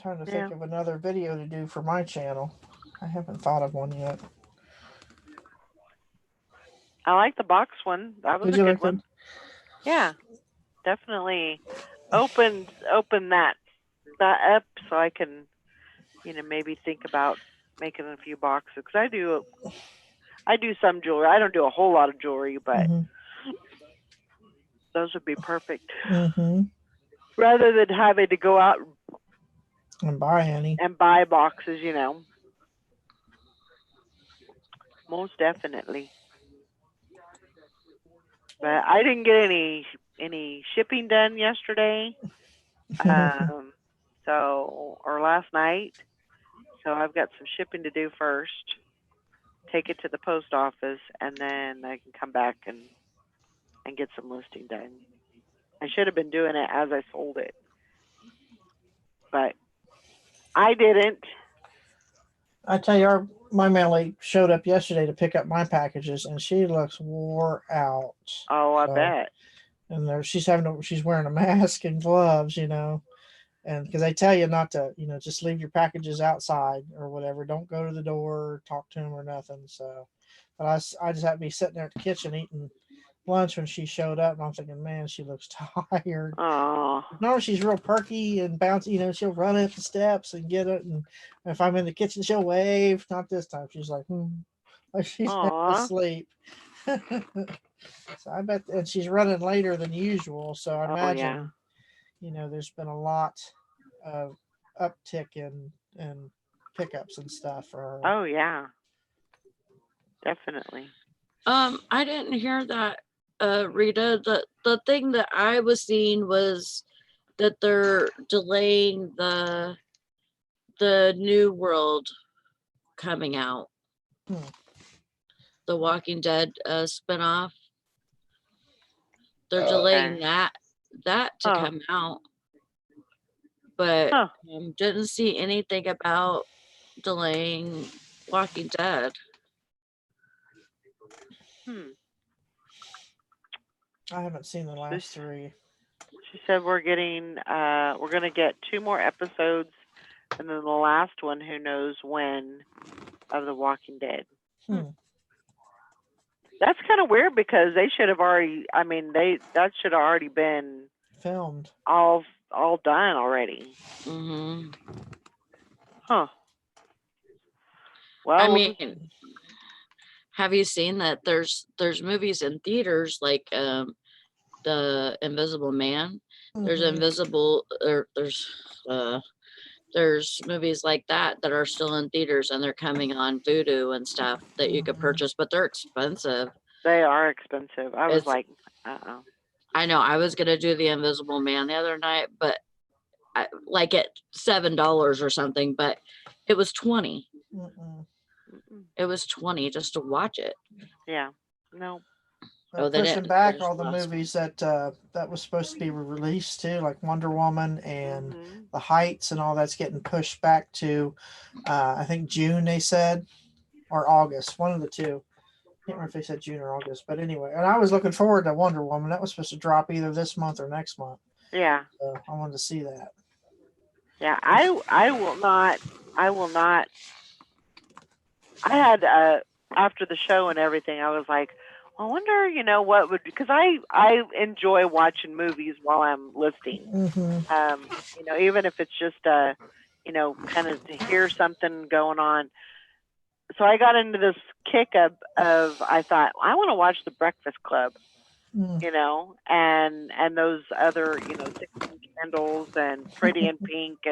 E: trying to think of another video to do for my channel. I haven't thought of one yet.
A: I like the box one. That was
E: Did
A: a
E: you
A: good
E: like
A: one.
E: that?
A: Yeah. Definitely open that up so I can, maybe think about making a few boxes. Because I do some jewelry. I don't do a whole lot of jewelry, but those would be perfect. Rather than having to go out
E: And buy any.
A: and buy boxes, Most definitely. But I didn't get any shipping done yesterday. Or last night. So I've got some shipping to do first. Take it to the post office, and then I can come back and get some listing done. I should have been doing it as I sold it, but I didn't.
E: I tell you, my mail lady showed up yesterday to pick up my packages, and she looks wore out.
A: Oh, I bet.
E: And she's wearing a mask and gloves, and because they tell you not to, just leave your packages outside or whatever. Don't go to the door, talk to them or nothing. So, but I just had to be sitting there at the kitchen eating lunch when she showed up, and I'm thinking, man, she looks tired.
A: Oh.
E: Normally she's real perky and bouncy, she'll run up the steps and get it, and if I'm in the kitchen, she'll wave. Not this time. She's like she's asleep. So I bet, and she's running later than usual. So I imagine, there's been a lot of uptick in pickups and stuff for her.
A: Oh yeah, definitely.
C: I didn't hear that, Rita. The thing that I was seeing was that they're delaying the New World coming out. The Walking Dead spinoff. They're delaying that to come out, but didn't see anything about delaying Walking Dead.
E: I haven't seen the last 3.
A: She said we're gonna get 2 more episodes, and then the last one, who knows when, of The Walking Dead. That's kind of weird because they should have already. I mean, that should have already been
E: filmed,
A: all done already. Huh. Well,
C: I mean, have you seen that there's movies in theaters like The Invisible Man? There's there's movies like that are still in theaters, and they're coming on Vudu and stuff that you could purchase, but they're expensive.
A: They are expensive. I was like,
C: I know. I was gonna do The Invisible Man the other night, but like at $7 or something, but it was $20. It was $20 just to watch it.
A: Yeah. No.
C: Oh, they
E: pushing
C: didn't
E: back
C: finish
E: all the
C: last one.
E: movies that was supposed to be released too, like Wonder Woman and
A: Mhm.
E: The Heights and all that's getting pushed back to I think June they said, or August, one of the two. Can't remember if they said June or August, but anyway. And I was looking forward to Wonder Woman. That was supposed to drop either this month or next month.
A: Yeah.
E: So I wanted to see that.
A: Yeah. I will not. I will not. I had after the show and everything, I was like, I wonder, what would, because I enjoy watching movies while I'm listening.
E: Mm-hmm.
A: Even if it's just kind of to hear something going on. So I got into this kick of I thought I want to watch The Breakfast Club, and those other 16 Candles and Pretty in Pink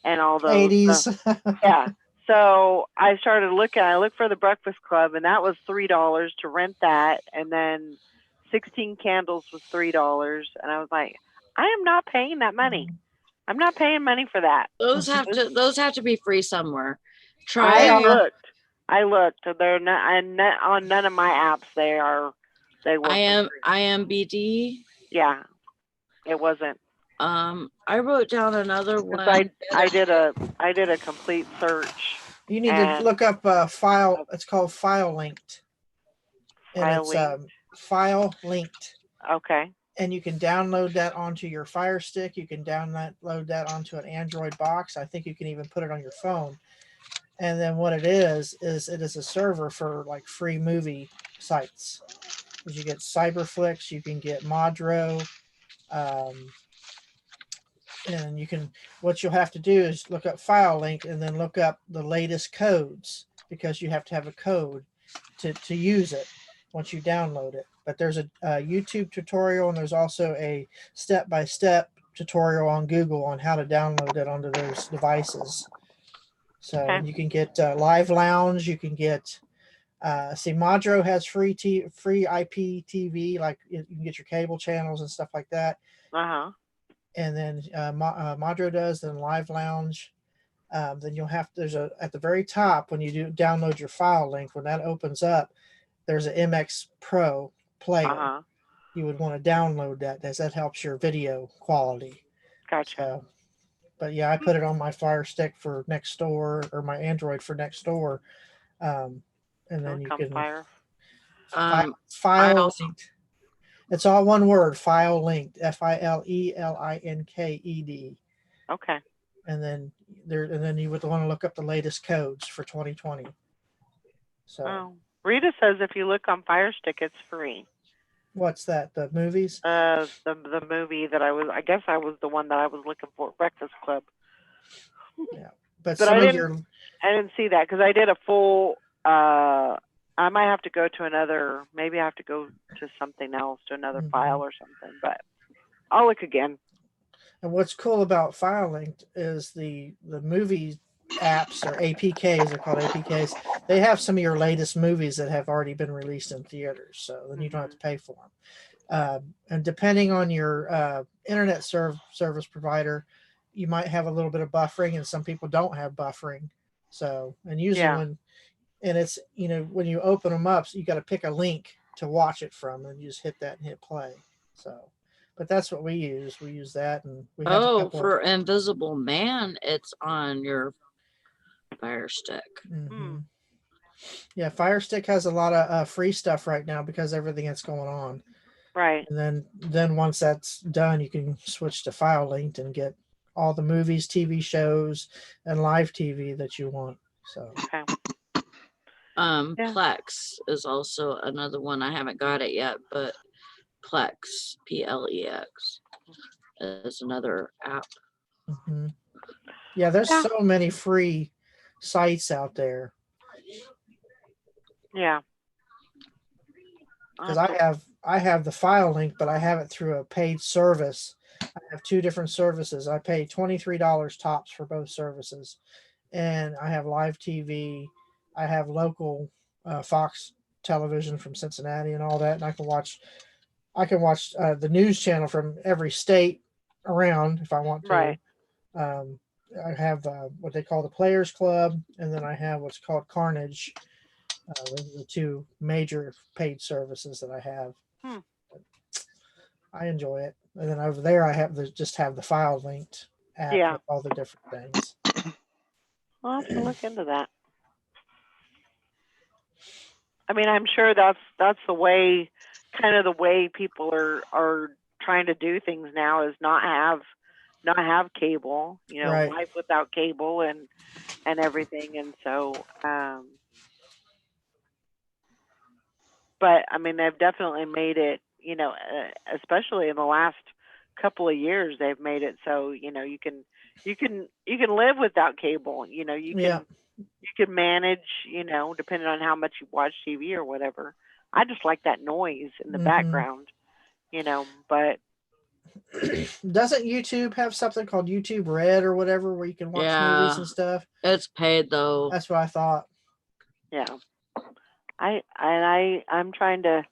A: and all those.
E: 80s.
A: Yeah. So I started looking. I looked for The Breakfast Club, and that was $3 to rent that, and then 16 Candles was $3, and I was like, I am not paying that money. I'm not paying money for that.
C: Those have to be free somewhere.
A: I
C: Try
A: looked. They're not on none of my apps. They were. for free.
C: IMBD.
A: Yeah, it wasn't.
C: I wrote down another
A: Because
C: one.
A: I did a complete search.
E: You need to
A: And
E: look up file. It's called File Linked. And
A: File
E: it's
A: Linked?
E: File Linked.
A: Okay.
E: And you can download that onto your Fire Stick. You can download that onto an Android box. I think you can even put it on your phone. And then what it is it is a server for like free movie sites. Because you get Cyberflix, you can get Modro, and you can. What you'll have to do is look up File Link and then look up the latest codes, because you have to have a code to use it once you download it. But there's a YouTube tutorial, and there's also a step-by-step tutorial on Google on how to download it onto those devices. So
A: Okay.
E: you can get Live Lounge. You can get Modro has free IPTV, like you can get your cable channels and stuff like that. And then Modro does, then Live Lounge. Then you'll have there's at the very top when you do download your File Link, when that opens up, there's an MX Pro player. You would want to download that, as that helps your video quality.
A: Gotcha.
E: So, but yeah, I put it on my Fire Stick for Nextdoor, or my Android for Nextdoor, and then you can File Linked. It's all one word, File Linked, FILELINKED.
A: Okay.
E: And then you would want to look up the latest codes for 2020. So
A: Rita says if you look on Fire Stick, it's free.
E: What's that? The movies?
A: The movie that I guess I was the one that I was looking for, Breakfast Club.
E: Yeah, but
A: I didn't see that, because I did a full. I might have to go to another. Maybe I have to go to something else, to another file or something. But I'll look again.
E: And what's cool about File Linked is the movie apps, or APKs, they're called APKs. They have some of your latest movies that have already been released in theaters, so then you don't have to pay for them. And depending on your internet service provider, you might have a little bit of buffering, and some people don't have buffering. So, and usually and it's, when you open them up, so you got to pick a link to watch it from, and you just hit that and hit play. So, but that's what we use. We use that, and we have
C: for Invisible Man, it's on your Fire Stick.
E: Mm-hmm. Yeah, Fire Stick has a lot of free stuff right now because everything that's going on.
A: Right.
E: And then once that's done, you can switch to File Linked and get all the movies, TV shows, and live TV that you want. So.
A: Okay.
C: Plex is also another one. I haven't got it yet, but Plex, PLEX, is another app.
E: Mm-hmm. Yeah, there's so many free sites out there.
A: Yeah.
E: Because I have the File Link, but I have it through a paid service. I have two different services. I pay $23 tops for both services, and I have live TV. I have local Fox television from Cincinnati and all that, and I can watch the news channel from every state around if I want to.
A: Right.
E: I have what they call the Players Club, and then I have what's called Carnage. Those are the two major paid services that I have. I enjoy it. And then over there, I have just have the file linked app
A: Yeah.
E: with all the different things.
A: I'll have to look into that. I mean, I'm sure that's the way, kind of the way people are trying to do things now, is not have cable,
E: Right.
A: life without cable and everything. And so, but I mean, they've definitely made it, especially in the last couple of years, they've made it so, you can live without cable. You
E: Yeah.
A: can manage, depending on how much you watch TV or whatever. I just like that noise in the
E: Mhm.
A: background, but
E: Doesn't YouTube have something called YouTube Red or whatever where you can watch movies
C: Yeah.
E: and stuff?
C: It's paid though.
E: That's what I thought.
A: yeah. I'm trying to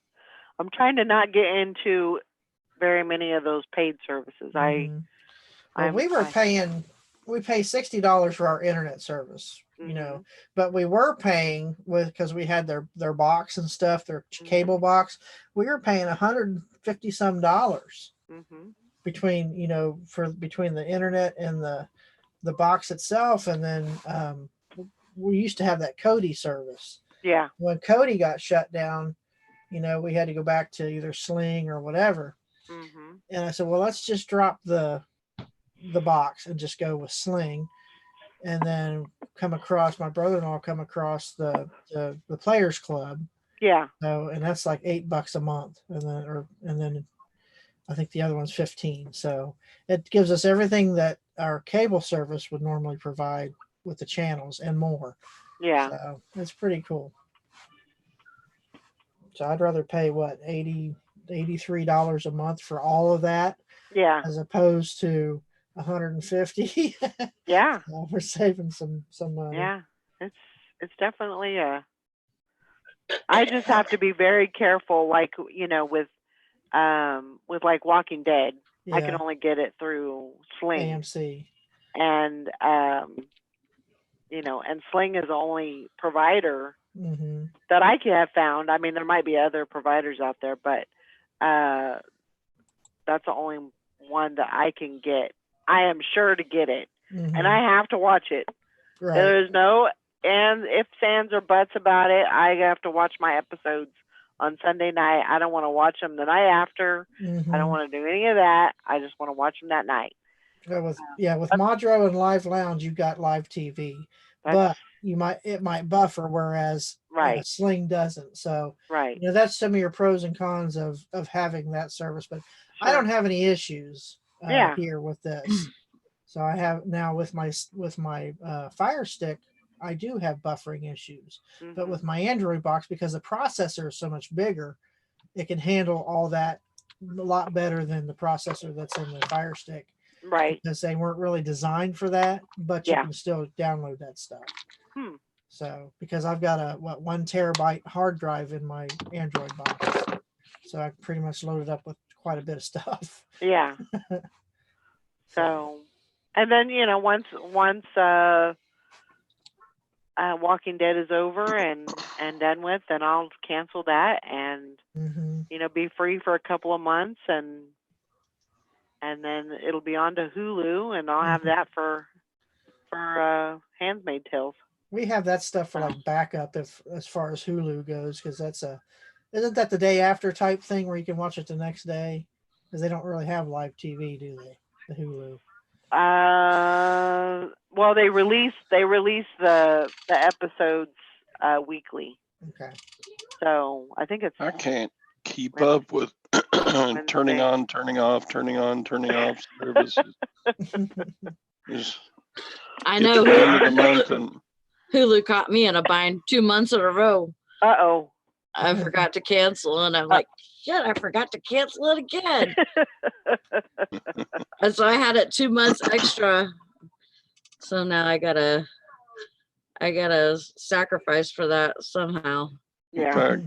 A: not get into very many of those paid services.
E: Mhm. Well, we pay $60 for our internet service,
A: Mhm.
E: but we were paying because we had their box and stuff, their cable box. We were paying $150 some between between the internet and the box itself, and then we used to have that Cody service.
A: Yeah.
E: When Cody got shut down, we had to go back to either Sling or whatever.
A: Mhm.
E: And I said, well, let's just drop the box and just go with Sling, and then my brother-in-law come across the Players Club.
A: Yeah.
E: So, and that's like $8 a month, and then I think the other one's 15. So it gives us everything that our cable service would normally provide with the channels and more.
A: Yeah.
E: So it's pretty cool. So I'd rather pay $83 a month for all of that,
A: Yeah.
E: as opposed to $150.
A: Yeah.
E: So we're saving some money.
A: Yeah. It's definitely I just have to be very careful, like, with like Walking Dead. I can
E: Yeah,
A: only get it through Sling.
E: AMC.
A: And and Sling is the only provider
E: Mm-hmm.
A: that I can have found. I mean, there might be other providers out there, but that's the only one that I can get. I am sure to get it,
E: Mm-hmm.
A: and I have to watch it.
E: Right.
A: There is no and ifs, ands, or buts about it. I have to watch my episodes on Sunday night. I don't want to watch them the night after.
E: Mm-hmm.
A: I don't want to do any of that. I just want to watch them that night.
E: With Madro and Live Lounge, you've got live TV, but it might buffer, whereas
A: Right.
E: Sling doesn't. So
A: Right.
E: that's some of your pros and cons of having that service. But I
A: Sure.
E: don't have any issues
A: Yeah.
E: here with this. So I have now with my Fire Stick, I do have buffering issues. But
A: Mhm.
E: with my Android box, because the processor is so much bigger, it can handle all that a lot better than the processor that's in the Fire Stick.
A: Right.
E: Because they weren't really designed for that, but you
A: Yeah.
E: can still download that stuff.
A: Hmm.
E: So because I've got a 1 terabyte hard drive in my Android box, so I pretty much loaded up with quite a bit of stuff.
A: Yeah. So, and then once Walking Dead is over and done with, then I'll cancel that and
E: Mm-hmm.
A: be free for a couple of months, and then it'll be on to Hulu, and I'll have that for Handmaid's Tales.
E: We have that stuff for like backup as far as Hulu goes, because isn't that the day after type thing where you can watch it the next day? Because they don't really have live TV, do they? The Hulu.
A: Well, they release the episodes weekly.
E: Okay.
A: So I think it's.
B: I can't keep up with turning on, turning off, turning on, turning off services.
C: I know
B: Get to the end of the month and
C: Hulu caught me in a bind 2 months in a row.
A: Uh-oh.
C: I forgot to cancel, and I'm like, shit, I forgot to cancel it again. And so I had it 2 months extra. So now I gotta sacrifice for that somehow.
B: in fact,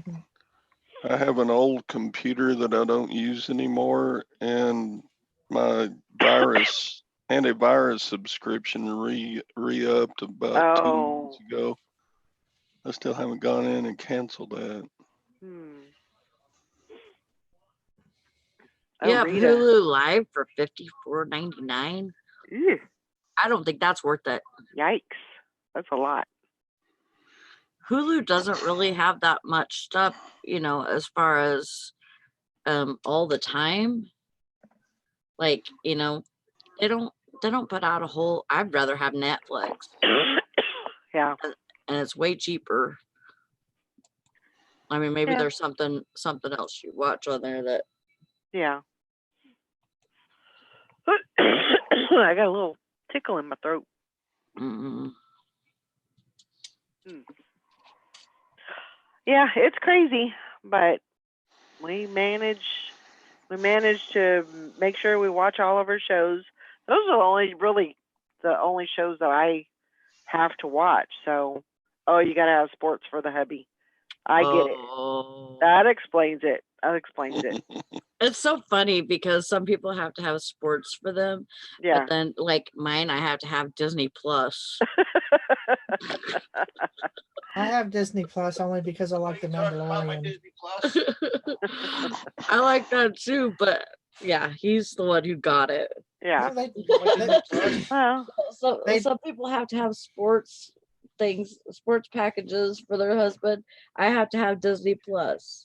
B: I have an old computer that I don't use anymore, and my antivirus subscription re-upped about 2 months ago. I still haven't gone in and canceled that.
A: Oh,
C: Yeah,
A: Rita.
C: Hulu Live for $54.99.
A: Ew,
C: I don't think that's worth it.
A: yikes. That's a lot.
C: Hulu doesn't really have that much stuff, as far as all the time. Like, they don't put out a whole. I'd rather have Netflix,
A: Yeah.
C: and it's way cheaper. I mean, maybe
A: Yeah.
C: there's something else you watch on there that.
A: Yeah. I got a little tickle in my throat.
C: Mm,
A: Yeah, it's crazy, but we manage to make sure we watch all of our shows. Those are the only shows that I have to watch. So, you got to have sports for the hubby. I get it.
C: oh.
A: That explains it.
C: It's so funny because some people have to have sports for them,
A: Yeah.
C: but then like mine, I have to have Disney Plus.
E: I have Disney Plus only because I like The Mandalorian.
D: Disney Plus.
C: I like that too, but yeah, he's the one who got it.
A: Yeah.
E: No, they-
A: Well,
C: So
E: They-
C: some people have to have sports packages for their husband. I have to have Disney Plus.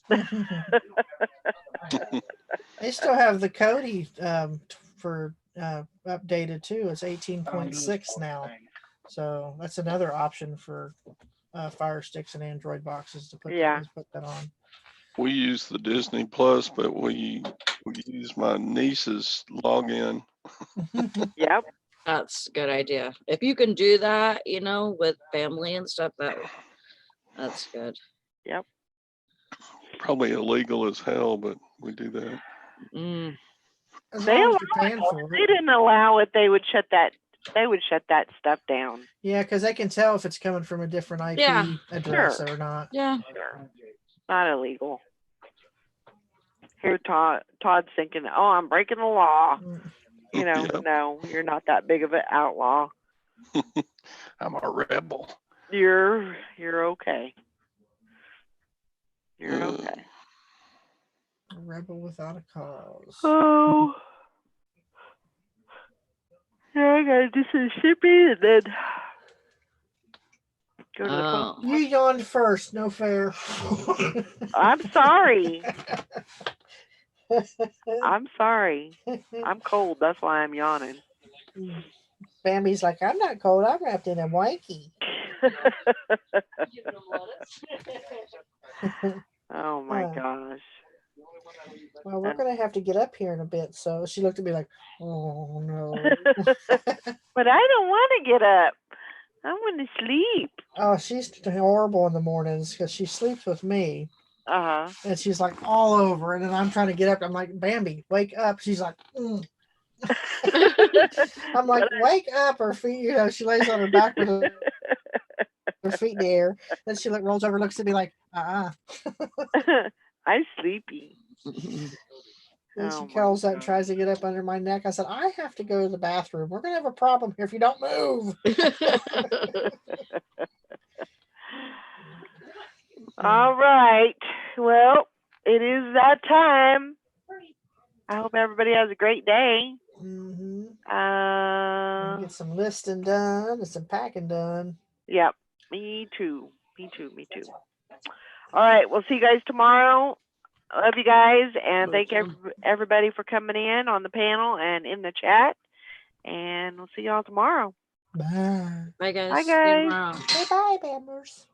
E: they still have the Cody for updated too. It's 18.6 now. So that's another option for Fire Sticks and Android boxes to put that on.
B: We use the Disney Plus, but we use my niece's login.
A: yep.
C: That's a good idea. If you can do that, with family and stuff, that's good.
A: Yep.
B: Probably illegal as hell, but we do that.
C: Mm.
E: As
A: They
E: long as you're paying for
A: If they
E: it.
A: didn't allow it, they would shut that stuff down.
E: Yeah, because they can tell if it's coming from a different IP
C: Yeah,
E: address
A: sure.
E: or not.
C: Yeah.
A: Sure. Not illegal. Here, Todd's thinking, "Oh, I'm breaking the law."
B: Yep.
A: No, you're not that big of an outlaw.
B: I'm a rebel.
A: You're okay. You're
B: Uh,
A: okay.
E: A rebel without a cause.
A: Oh. Yeah, I gotta do some shipping and then go to the
C: Oh.
E: You yawned first, no fair.
A: I'm sorry. I'm sorry. I'm cold. That's why I'm yawning.
E: Bambi's like, I'm not cold. I'm wrapped in a blankie.
A: Oh my gosh.
E: Well, we're gonna have to get up here in a bit. So she looked at me like, oh no.
A: But I don't want to get up. I want to sleep.
E: Oh, she's horrible in the mornings because she sleeps with me.
A: Uh-huh.
E: And she's like all over. And then I'm trying to get up. I'm like, Bambi, wake up. She's like, I'm like, wake up. Her feet, she lays on her back with her feet in the air. Then she rolls over, looks at me like,
A: I'm sleepy.
E: Then
A: Oh
E: she
A: my
E: calls up and
A: God.
E: tries to get up under my neck. I said, I have to go to the bathroom. We're going to have a problem here if you don't move.
A: All right. Well, it is that time. I hope everybody has a great day.
E: Mm-hmm.
A: Uh,
E: Get some listing done and some packing done.
A: Yep. Me too. All right. We'll see you guys tomorrow. I love you guys, and thank everybody for coming in on the panel and in the chat. And we'll see y'all tomorrow.
E: Bye.
C: Bye, guys.
A: Bye,
C: See you
A: guys.
C: tomorrow.
E: Say bye, Bammers.